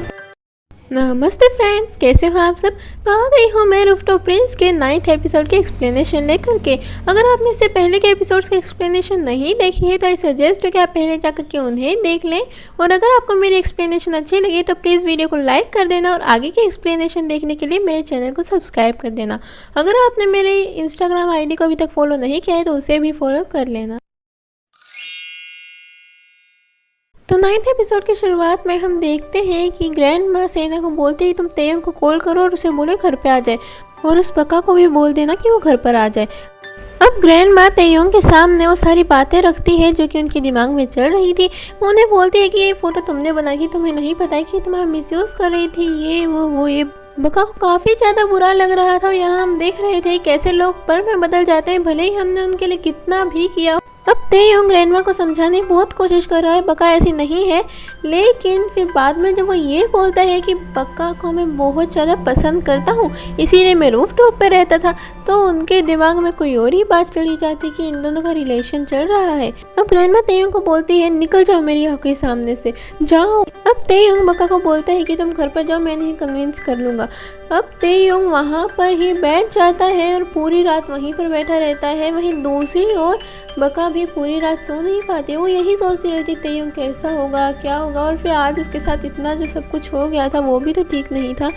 नमस्ते फ्रेंड्स, कैसे हो आप सब। तो आ गई हूँ मैं रूफटॉप प्रिंस के 9th एपिसोड के एक्सप्लेनेशन लेकर के। अगर आपने इससे पहले के एपिसोड्स के एक्सप्लेनेशन नहीं देखी है तो आई सजेस्ट हो कि आप पहले जाकर के उन्हें देख लें। और अगर आपको मेरी एक्सप्लेनेशन अच्छी लगी तो प्लीज़ वीडियो को लाइक कर देना और आगे के एक्सप्लेनेशन देखने के लिए मेरे चैनल को सब्सक्राइब कर देना। अगर आपने मेरे इंस्टाग्राम आई डी को अभी तक फॉलो नहीं किया है तो उसे भी फॉलो कर लेना। तो 9th एपिसोड की शुरुआत में हम देखते हैं कि ग्रैंड माँ सेना को बोलती है तुम तेयोंग को कॉल करो और उसे बोले घर पे आ जाए और उस बका को भी बोल देना कि वो घर पर आ जाए। अब ग्रैंड माँ तेयोंग के सामने वो सारी बातें रखती है जो कि उनके दिमाग में चल रही थी। उन्हें बोलती है कि ये फ़ोटो तुमने बनाई थी, तुम्हें नहीं पता है कि तुम्हारा मिसयूज़ कर रही थी, ये वो ये। बका को काफ़ी ज़्यादा बुरा लग रहा था और यहाँ हम देख रहे थे कैसे लोग पल में बदल जाते हैं भले ही हमने उनके लिए कितना भी किया। अब तेयोंग ग्रैंड माँ को समझाने की बहुत कोशिश कर रहा है बका ऐसी नहीं है, लेकिन फिर बाद में जब वो ये बोलता है कि बका को मैं बहुत ज़्यादा पसंद करता हूँ इसीलिए मैं रूफटॉप पे रहता था, तो उनके दिमाग में कोई और ही बात चली जाती कि इन दोनों का रिलेशन चल रहा है। अब ग्रैंड माँ तेयोंग को बोलती है निकल जाओ मेरी आँखों के सामने से, जाओ। अब तेयोंग बका को बोलता है कि तुम घर पर जाओ, मैं नहीं कन्विंस कर लूँगा। अब तेयोंग वहाँ पर ही बैठ जाता है और पूरी रात वहीं पर बैठा रहता है। वहीं दूसरी ओर बका भी पूरी रात सो नहीं पाती, वो यही सोचती रहती तेयोंग कैसा होगा क्या होगा। और फिर आज उसके साथ इतना जो सब कुछ हो गया था वो भी तो ठीक नहीं था।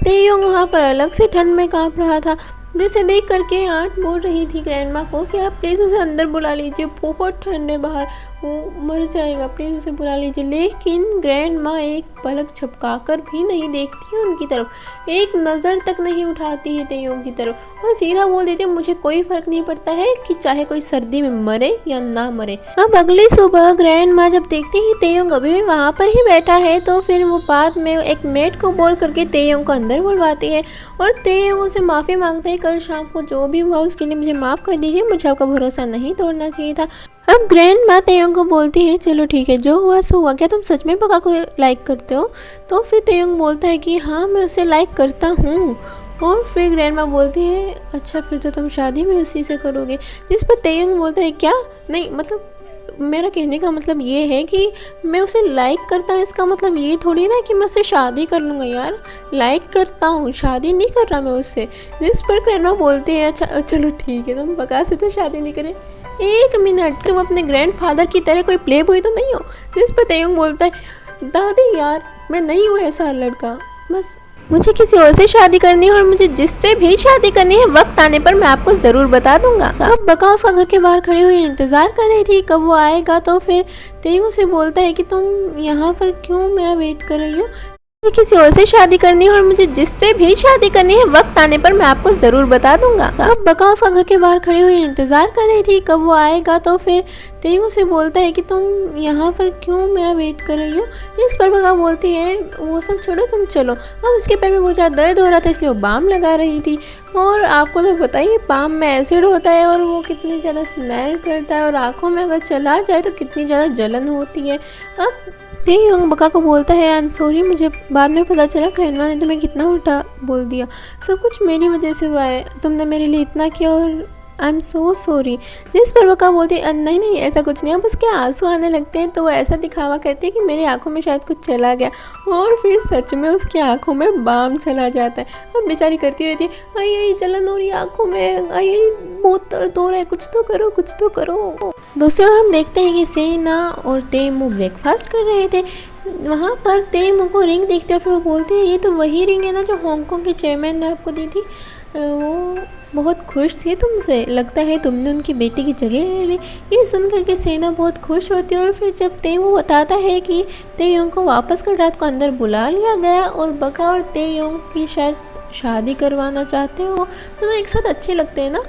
तेयोंग वहाँ पर अलग से ठंड में काँप रहा था जिसे देख करके आंट बोल रही थी ग्रैंड माँ को कि आप प्लीज़ उसे अंदर बुला लीजिए, बहुत ठंड है बाहर, वो मर जाएगा, प्लीज़ उसे बुला लीजिए। लेकिन ग्रैंड माँ एक पलक झपकाकर भी नहीं देखती है उनकी तरफ, एक नज़र तक नहीं उठाती है तेयोंग की तरफ और सीधा बोल देती है मुझे कोई फ़र्क नहीं पड़ता है कि चाहे कोई सर्दी में मरे या ना मरे। अब अगली सुबह ग्रैंड माँ जब देखती है तेयोंग अभी भी वहाँ पर ही बैठा है तो फिर वो बाद में एक मेड को बोल करके तेयोंग को अंदर बुलवाती है और तेयोंग उनसे माफ़ी मांगता है कल शाम को जो भी हुआ उसके लिए मुझे माफ़ कर दीजिए, मुझे आपका भरोसा नहीं तोड़ना चाहिए था। अब ग्रैंड माँ तेयोंग को बोलती है चलो ठीक है जो हुआ सो हुआ, क्या तुम सच में बका को लाइक करते हो। तो फिर तेयोंग बोलता है कि हाँ मैं उसे लाइक करता हूँ। और फिर ग्रैंड माँ बोलती है अच्छा फिर तो तुम शादी भी उसी से करोगे। जिस पर तेयोंग बोलता है क्या, नहीं मतलब मेरा कहने का मतलब ये है कि मैं उसे लाइक करता हूँ, इसका मतलब ये थोड़ी ना कि मैं उससे शादी कर लूँगा यार, लाइक करता हूँ शादी नहीं कर रहा मैं उससे। जिस पर ग्रैंड माँ बोलते हैं अच्छा चलो ठीक है तुम बका से तो शादी नहीं करें, एक मिनट तुम अपने ग्रैंड फादर की तरह कोई प्ले बॉय तो नहीं हो। जिस पर तेयोंग बोलता है दादी यार मैं नहीं हूँ ऐसा लड़का, बस मुझे किसी और से शादी करनी है और मुझे जिससे भी शादी करनी है वक्त आने पर मैं आपको ज़रूर बता दूंगा। अब बका उसका घर के बाहर खड़ी हुई इंतज़ार कर रही थी कब वो आएगा। तो फिर तेयोंग से बोलता है कि तुम यहाँ पर क्यों मेरा वेट कर रही हो, मुझे किसी और से शादी करनी है और मुझे जिससे भी शादी करनी है वक्त आने पर मैं आपको ज़रूर बता दूंगा। अब बका उसका घर के बाहर खड़ी हुई इंतज़ार कर रही थी कब वो आएगा, तो फिर तेगो से बोलता है कि तुम यहाँ पर क्यों मेरा वेट कर रही हो। इस पर बका बोलती है वो सब छोड़ो तुम चलो। अब उसके पैर में बहुत ज़्यादा दर्द हो रहा था इसलिए वो बाम लगा रही थी, और आपको तो बताइए बाम में एसिड होता है और वो कितनी ज़्यादा स्मेल करता है और आँखों में अगर चला जाए तो कितनी ज़्यादा जलन होती है। अब तेयोंग बका को बोलता है आई एम सॉरी, मुझे बाद में पता चला ग्रैंडमा ने तुम्हें कितना उल्टा बोल दिया, सब कुछ मेरी वजह से हुआ है, तुमने मेरे लिए इतना किया और आई एम सो सॉरी। जिस पर बका बोलती है नहीं नहीं ऐसा कुछ नहीं है, बस क्या आंसू आने लगते हैं तो वो ऐसा दिखावा करती है कि मेरी आंखों में शायद कुछ चला गया, और फिर सच में उसकी आंखों में बाम चला जाता है। और बेचारी करती रहती है आई आई जलन हो रही है आंखों में, आई आई बहुत दर्द हो रहा है, कुछ तो करो कुछ तो करो। दूसरी ओर हम देखते हैं कि सेना और तेमू ब्रेकफास्ट कर रहे थे। वहाँ पर तेमू को रिंग देखते और फिर वो बोलते हैं ये तो वही रिंग है ना जो हांगकांग के चेयरमैन ने आपको दी थी, वो बहुत खुश थे तुमसे, लगता है तुमने उनकी बेटी की जगह ले ली। ये सुनकर के सेना बहुत खुश होती है, और फिर जब तेमू बताता है कि तेयोंग को वापस कल रात को अंदर बुला लिया गया और बका और तेयोंग की शायद शादी करवाना चाहते हो तो एक साथ अच्छे लगते हैं ना,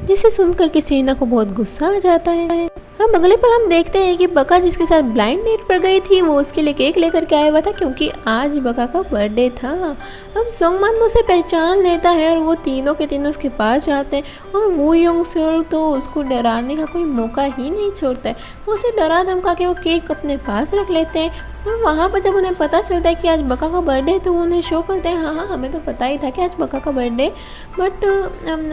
जिसे सुनकर के सेना को बहुत गुस्सा आ जाता है। हम अगले पल हम देखते हैं कि बका जिसके साथ ब्लाइंड डेट पर गई थी वो उसके लिए केक लेकर के आया हुआ था क्योंकि आज बका का बर्थडे था। अब सोंगमान उसे पहचान लेता है और वो तीनों के तीनों उसके पास जाते हैं, और वो योंग सोल तो उसको डराने का कोई मौका ही नहीं छोड़ता है। वो उसे डरा धमका के वो केक अपने पास रख लेते हैं। और वहाँ पर जब उन्हें पता चलता है कि आज बका का बर्थडे है तो वो उन्हें शो करते हैं हाँ हाँ हमें तो पता ही था कि आज बका का बर्थडे, बट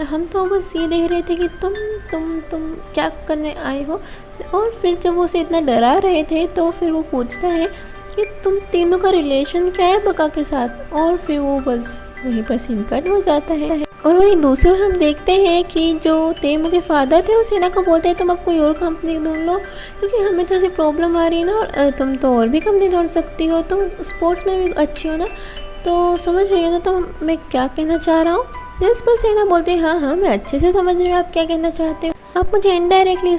हम तो बस ये देख रहे थे कि तुम क्या करने आए हो। और फिर जब वो उसे इतना डरा रहे थे तो फिर वो पूछता है कि तुम तीनों का रिलेशन क्या है बका के साथ, और फिर वो बस वहीं पर सीन कट हो जाता है। और वहीं दूसरी ओर हम देखते हैं कि जो तेमू के फादर थे वो सेना को बोलते हैं तुम अब कोई और कंपनी ढूंढ लो क्योंकि हमें तो ऐसी प्रॉब्लम आ रही है ना, और तुम तो और भी कंपनी ढूंढ सकती हो, तुम स्पोर्ट्स में भी अच्छी हो ना, तो समझ रही हो ना तो मैं क्या कहना चाह रहा हूँ। जिस पर सेना बोलते हैं हाँ मैं अच्छे से समझ रही हूँ आप क्या कहना चाहते हो, आप मुझे इनडायरेक्टली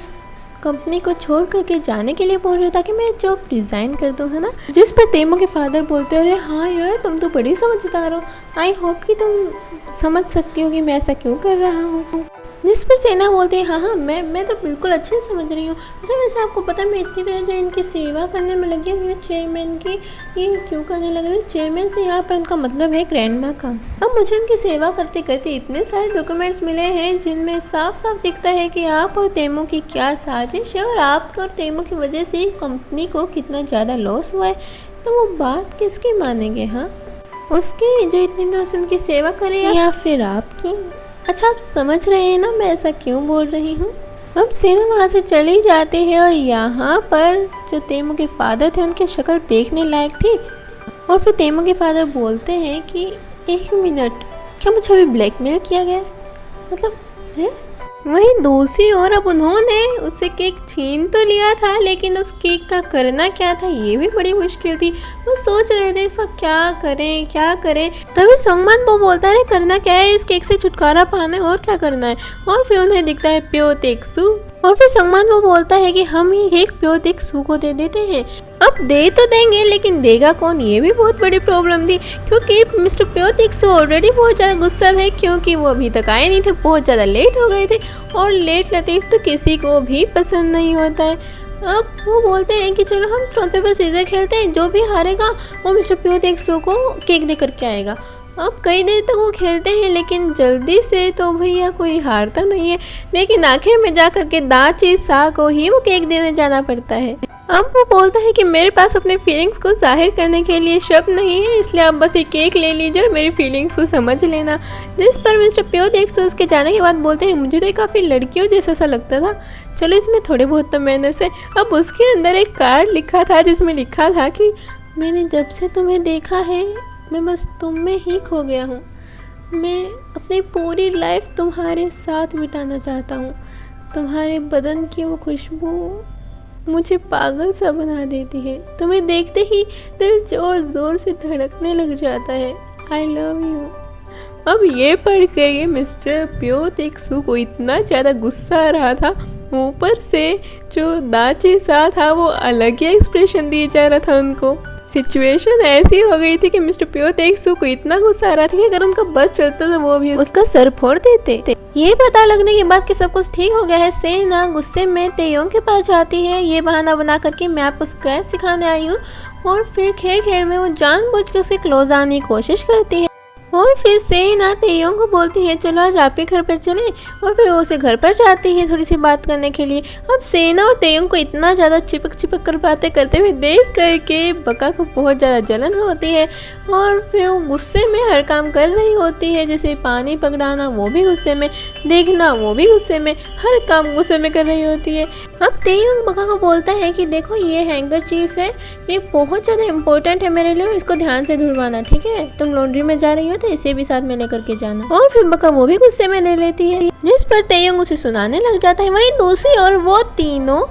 कंपनी को छोड़ करके जाने के लिए बोल रहे हो ताकि मैं जॉब रिज़ाइन कर दूँ है ना। जिस पर तेमू के फादर बोलते हो अरे हाँ यार तुम तो बड़ी समझदार हो, आई होप कि तुम समझ सकती हो कि मैं ऐसा क्यों कर रहा हूँ। जिस पर सेना बोलते हैं हाँ मैं तो बिल्कुल अच्छे से समझ रही हूँ। अच्छा वैसे आपको पता है मैं इतनी देर जो इनकी सेवा करने में लगी हुई हूँ चेयरमैन की, ये क्यों करने लग रही है, चेयरमैन से यहाँ पर उनका मतलब है ग्रैंडमा का। अब मुझे उनकी सेवा करते करते इतने सारे डॉक्यूमेंट्स मिले हैं जिनमें साफ साफ दिखता है कि आप और तेमू की क्या साजिश है और आपके और तेमू की वजह से कंपनी को कितना ज़्यादा लॉस हुआ है, तो वो बात किसकी मानेंगे, हाँ उसकी जो इतनी दोस्त उनकी सेवा करे या फिर आपकी। अच्छा आप समझ रहे हैं ना मैं ऐसा क्यों बोल रही हूँ। अब सेना वहाँ से चली जाती है और यहाँ पर जो तेमू के फादर थे उनकी शक्ल देखने लायक थी, और फिर तेमू के फादर बोलते हैं कि एक मिनट क्या मुझे अभी ब्लैकमेल किया गया, मतलब है। वहीं दूसरी ओर अब उन्होंने उससे केक छीन तो लिया था लेकिन उस केक का करना क्या था ये भी बड़ी मुश्किल थी। वो सोच रहे थे इसका क्या करें तभी सोंगमान वो बोलता है करना क्या है, इस केक से छुटकारा पाना है और क्या करना है। और फिर उन्हें दिखता है प्यो तेक्सू, और फिर सोंगमान वो बोलता है कि हम ये केक प्यो तेक्सू को दे देते हैं। अब दे तो देंगे लेकिन देगा कौन, ये भी बहुत बड़ी प्रॉब्लम थी क्योंकि मिस्टर प्यो तेक्सू ऑलरेडी बहुत ज़्यादा गुस्सा थे क्योंकि वो अभी तक आए नहीं थे, बहुत ज़्यादा लेट हो गए थे, और लेट लतीफ़ तो किसी को भी पसंद नहीं होता है। अब वो बोलते हैं कि चलो हम स्टोन पेपर सीजर खेलते हैं, जो भी हारेगा वो मिस्टर प्यो तेक्सू को केक दे करके आएगा। अब कई देर तक वो खेलते हैं लेकिन जल्दी से तो भैया कोई हारता नहीं है, लेकिन आखिर में जा कर के दाची सा को ही वो केक देने जाना पड़ता है। अब वो बोलता है कि मेरे पास अपने फीलिंग्स को जाहिर करने के लिए शब्द नहीं है, इसलिए आप बस एक केक ले लीजिए और मेरी फीलिंग्स को समझ लेना। जिस पर मिस्टर प्यो तेक्सू उसके जाने के बाद बोलते हैं मुझे तो ये काफ़ी लड़कियों जैसा सा लगता था, चलो इसमें थोड़े बहुत तो मैनर्स है। अब उसके अंदर एक कार्ड लिखा था जिसमें लिखा था कि मैंने जब से तुम्हें देखा है मैं बस तुम में ही खो गया हूँ, मैं अपनी पूरी लाइफ तुम्हारे साथ बिताना चाहता हूँ, तुम्हारे बदन की वो खुशबू मुझे पागल सा बना देती है, तुम्हें देखते ही दिल जोर जोर से धड़कने लग जाता है, आई लव यू। अब ये पढ़ कर ये मिस्टर प्यो तेक्सू को इतना ज़्यादा गुस्सा आ रहा था, ऊपर से जो दाची सा था वो अलग ही एक्सप्रेशन दिए जा रहा था उनको। सिचुएशन ऐसी हो गई थी कि मिस्टर प्यो तेक्सू को इतना गुस्सा आ रहा था कि अगर उनका बस चलता तो वो भी उसका सर फोड़ देते। ये पता लगने के बाद कि सब कुछ ठीक हो गया है, सेना गुस्से में तेयोंग के पास जाती है ये बहाना बना करके मैं आपको स्क्रैच सिखाने आई हूँ। और फिर खेल खेल में वो जानबूझ के उसके क्लोज आने की कोशिश करती है। और फिर सेना तेयोंग को बोलती है चलो आज आप ही घर पर चलें। और फिर वो उसे घर पर जाती है थोड़ी सी बात करने के लिए। अब सेना और तेयोंग को इतना ज़्यादा चिपक कर बातें करते हुए देख करके बका को बहुत ज़्यादा जलन होती है। और फिर वो गुस्से में हर काम कर रही होती है, जैसे पानी पकड़ाना वो भी गुस्से में, देखना वो भी गुस्से में, हर काम गुस्से में कर रही होती है। अब तेयोंग बका को बोलता है कि देखो ये हैंकरचीफ है, ये बहुत ज़्यादा इंपॉर्टेंट है मेरे लिए और इसको ध्यान से धुलवाना, ठीक है? तुम लॉन्ड्री में जा रही हो तो इसे भी साथ में लेकर के जाना। और फिर बका वो भी गुस्से में ले लेती है, जिस पर तेयोंग उसे सुनाने लग जाता है। वहीं दूसरी ओर वो तीनों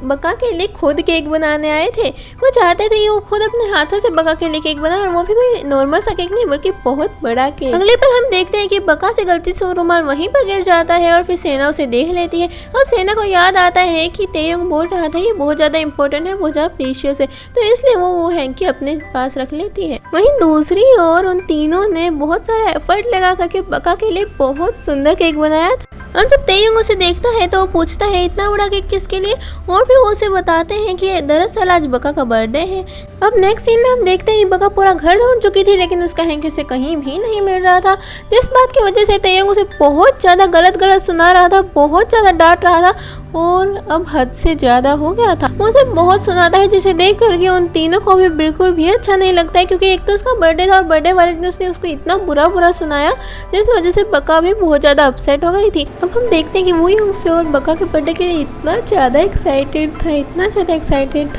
बका के लिए खुद केक बनाने आए थे। वो चाहते थे वो खुद अपने हाथों से बका के लिए केक बनाए, और वो भी कोई नॉर्मल सा केक नहीं बल्कि बहुत बड़ा केक। अगले पर हम देखते हैं कि बका से गलती से रुमाल वहीं पर गिर जाता है और फिर सेना उसे देख लेती है। अब सेना को याद आता है कि तेयोंग बोल रहा था ये बहुत ज़्यादा इंपॉर्टेंट है, बहुत ज़्यादा प्रीशियस है, तो इसलिए वो हैंकी अपने पास रख लेती है। वहीं दूसरी ओर उन तीनों ने बहुत सारा एफर्ट लगा करके बका के लिए बहुत सुंदर केक बनाया था। अब जब तेयोंग उसे देखता है तो वो पूछता है इतना बड़ा केक किसके लिए, और फिर वो उसे बताते हैं कि दरअसल आज बका का बर्थडे है। अब नेक्स्ट सीन में हम देखते हैं कि बका पूरा घर ढूंढ चुकी थी लेकिन उसका हैंकी उसे कहीं भी नहीं मिल रहा था, जिस बात की वजह से तेयोंग उसे बहुत ज़्यादा गलत सुना रहा था, बहुत ज़्यादा डांट रहा था और अब हद से ज़्यादा हो गया था। वो उसे बहुत सुनाता है जिसे देख करके उन तीनों को भी बिल्कुल भी अच्छा नहीं लगता है, क्योंकि एक तो उसका बर्थडे था और बर्थडे वाले दिन उसने उसको इतना बुरा सुनाया जिस वजह से बका भी बहुत ज़्यादा अपसेट हो गई थी। अब हम देखते हैं कि वो यूंग और बका के बर्थडे के लिए इतना ज़्यादा एक्साइटेड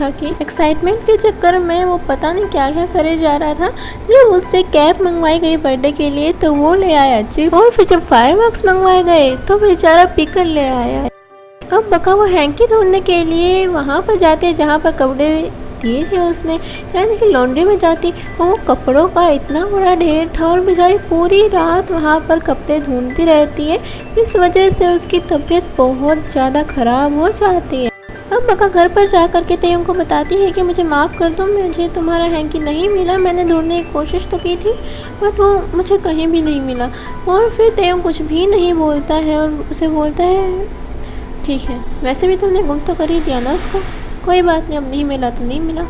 था कि एक्साइटमेंट के चक्कर में वो पता नहीं क्या क्या करे जा रहा था। जब उससे कैप मंगवाई गई बर्थडे के लिए तो वो ले आया चिप्स, और फिर जब फायरवर्क्स मंगवाए गए तो बेचारा पिकल ले आया। अब बका वो हैंकी ढूंढने के लिए वहाँ पर जाते हैं जहाँ पर कपड़े दिए थे उसने, यानी कि लॉन्ड्री में जाती। वो कपड़ों का इतना बड़ा ढेर था और बेचारी पूरी रात वहाँ पर कपड़े ढूंढती रहती है, इस वजह से उसकी तबीयत बहुत ज़्यादा ख़राब हो जाती है। अब बका घर पर जा कर के तेयोंग को बताती है कि मुझे माफ़ कर दो, मुझे तुम्हारा हैंकी नहीं मिला, मैंने ढूंढने की कोशिश तो की थी बट वो मुझे कहीं भी नहीं मिला। और फिर तेयोंग कुछ भी नहीं बोलता है और उसे बोलता है ठीक है, वैसे भी तुमने गुम तो कर ही दिया ना उसको, कोई बात नहीं, अब नहीं मिला तो नहीं मिला।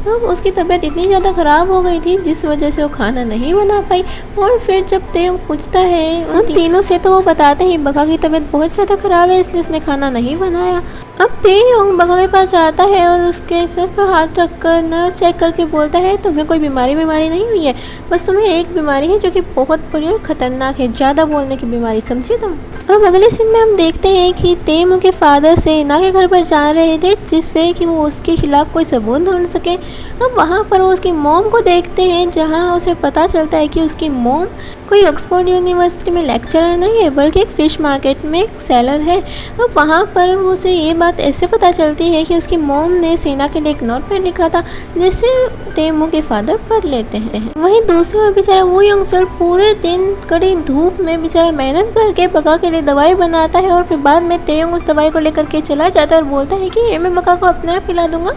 अब उसकी तबीयत इतनी ज़्यादा ख़राब हो गई थी जिस वजह से वो खाना नहीं बना पाई। और फिर जब तेयोंग पूछता है उन तीनों से तो वो बताते हैं बका की तबीयत बहुत ज़्यादा ख़राब है इसलिए उसने खाना नहीं बनाया। अब तेयोंग बका के पास जाता है और उसके सर पर हाथ रखकर नर्स चेक करके बोलता है तुम्हें कोई बीमारी नहीं हुई है, बस तुम्हें एक बीमारी है जो कि बहुत बुरी और ख़तरनाक है, ज़्यादा बोलने की बीमारी, समझी तुम। अब अगले सीन में हम देखते हैं कि तेयोंग के फादर सेना के घर पर जा रहे थे जिससे कि वो उसके खिलाफ कोई सबूत ढूंढ सके। अब वहाँ पर वो उसकी मॉम को देखते हैं जहाँ उसे पता चलता है कि उसकी मॉम कोई ऑक्सफोर्ड यूनिवर्सिटी में लेक्चरर नहीं है बल्कि एक फ़िश मार्केट में एक सेलर है। अब वहाँ पर उसे ये बात ऐसे पता चलती है कि उसकी मॉम ने सेना के लिए एक नोटपैड लिखा था जिसे तेयोंग के फादर पढ़ लेते हैं। वहीं दूसरी ओर बेचारा वो यंगस्टर पूरे दिन कड़ी धूप में बेचारा मेहनत करके बका के लिए दवाई बनाता है और फिर बाद में तेयोंग उस दवाई को लेकर के चला जाता है और बोलता है कि ये मैं बका को अपने आप पिला दूंगा,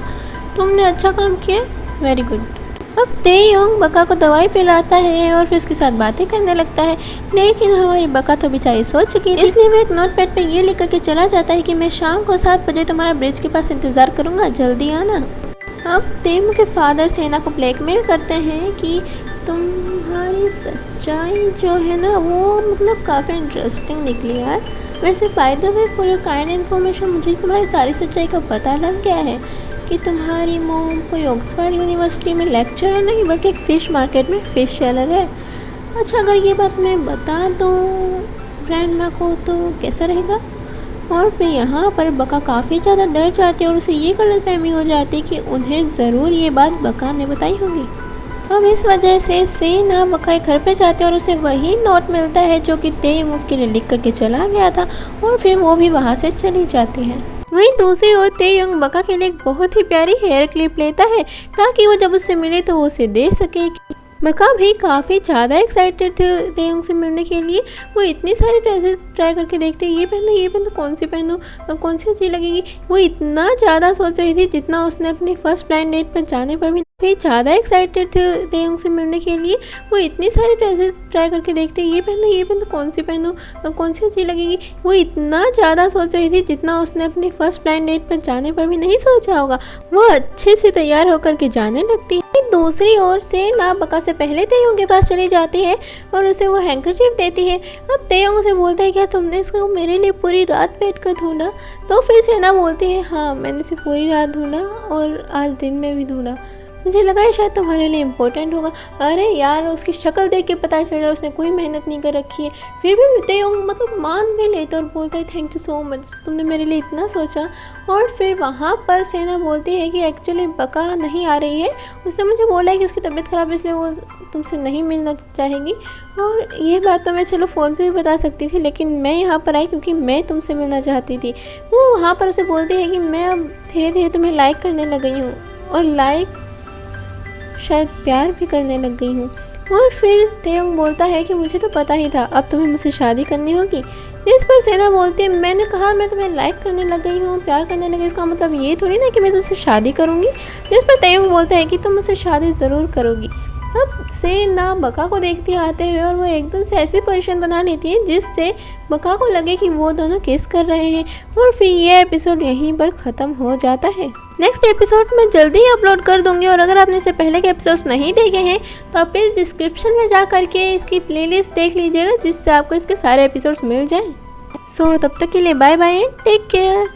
तुमने अच्छा काम किया, वेरी गुड। अब तेयोंग बका को दवाई पिलाता है और फिर उसके साथ बातें करने लगता है, लेकिन हमारी बका तो बेचारी सो चुकी थी, इसलिए वो एक नोटपैड पे ये लिख करके चला जाता है कि मैं शाम को 7 बजे तुम्हारा ब्रिज के पास इंतज़ार करूँगा, जल्दी आना। अब तेयोंग के फादर सेना को ब्लैकमेल करते हैं कि तुम्हारी सच्चाई जो है ना वो मतलब काफ़ी इंटरेस्टिंग निकली यार। वैसे by the way for your kind information मुझे तुम्हारी सारी सच्चाई का पता लग गया है कि तुम्हारी मॉम कोई ऑक्सफोर्ड यूनिवर्सिटी में लेक्चरर नहीं बल्कि एक फ़िश मार्केट में फ़िश सेलर है। अच्छा अगर ये बात मैं बता दूँ ग्रैंड माँ को तो कैसा रहेगा। और फिर यहाँ पर बका काफ़ी ज़्यादा डर जाती है और उसे ये गलतफहमी हो जाती है कि उन्हें ज़रूर ये बात बका ने बताई होगी। अब इस वजह से सेना बका के घर पे जाते हैं और उसे वही नोट मिलता है जो कि तेयोंग उसके लिए लिख करके चला गया था और फिर वो भी वहाँ से चली जाती है। वहीं दूसरी ओर तेयोंग बका के लिए एक बहुत ही प्यारी हेयर क्लिप लेता है ताकि वो जब उससे मिले तो वो उसे दे सके। बका भी काफ़ी ज़्यादा एक्साइटेड थे तेयोंग से मिलने के लिए। वो इतनी सारी ड्रेसेस ट्राई करके देखते ये पहनूँ कौन सी पहनूँ कौन सी अच्छी लगेगी। वो इतना ज़्यादा सोच रही थी जितना उसने अपनी फर्स्ट ब्लाइंड डेट पर जाने पर भी फिर ज़्यादा एक्साइटेड थे तेयोंग से मिलने के लिए। वो इतनी सारी ड्रेसेस ट्राई करके देखते, ये पहनूँ कौन सी पहनूँ, कौन सी अच्छी लगेगी। वो इतना ज़्यादा सोच रही थी जितना उसने अपनी फर्स्ट ब्लाइंड डेट पर जाने पर भी नहीं सोचा होगा। वो अच्छे से तैयार होकर के जाने लगती है। दूसरी ओर से ना बका से पहले तेयोंग के पास चली जाती है और उसे वो हैंकरचीफ देती है। अब तेयोंग उसे बोलता है क्या तुमने इसको मेरे लिए पूरी रात बैठ कर ढूंढा? तो फिर सेना बोलती है हाँ मैंने इसे पूरी रात ढूंढा और आज दिन में भी ढूंढा, मुझे लगा है शायद तुम्हारे लिए इम्पोर्टेंट होगा। अरे यार उसकी शक्ल देख के पता चल रहा है उसने कोई मेहनत नहीं कर रखी है। फिर भी तेयोंग मतलब मान भी लेते और बोलता है थैंक यू सो मच, तुमने मेरे लिए इतना सोचा। और फिर वहाँ पर सेना बोलती है कि एक्चुअली बका नहीं आ रही है, उसने मुझे बोला है कि उसकी तबीयत ख़राब है इसलिए वो तुमसे नहीं मिलना चाहेगी। और ये बात तो मैं चलो फ़ोन पे भी बता सकती थी, लेकिन मैं यहाँ पर आई क्योंकि मैं तुमसे मिलना चाहती थी। वो वहाँ पर उसे बोलती है कि मैं अब धीरे धीरे तुम्हें लाइक करने लग गई हूँ और लाइक शायद प्यार भी करने लग गई हूँ। और फिर तेयोंग बोलता है कि मुझे तो पता ही था अब तुम्हें मुझसे शादी करनी होगी। जिस पर सेना बोलती है मैंने कहा मैं तुम्हें लाइक करने लग गई हूँ, प्यार करने लगी, इसका मतलब ये थोड़ी ना कि मैं तुमसे शादी करूँगी। जिस पर तेयोंग बोलता है कि तुम मुझसे शादी ज़रूर करोगी। अब सेना बका को देखती आते हुए और वो एकदम से ऐसी पोजीशन बना लेती है जिससे बका को लगे कि वो दोनों किस कर रहे हैं। और फिर ये एपिसोड यहीं पर ख़त्म हो जाता है। नेक्स्ट एपिसोड मैं जल्दी ही अपलोड कर दूंगी और अगर आपने इससे पहले के एपिसोड्स नहीं देखे हैं तो आप प्लीज़ डिस्क्रिप्शन में जा करके इसकी प्लेलिस्ट देख लीजिएगा जिससे आपको इसके सारे एपिसोड्स मिल जाएं। सो तब तक के लिए bye bye and take care.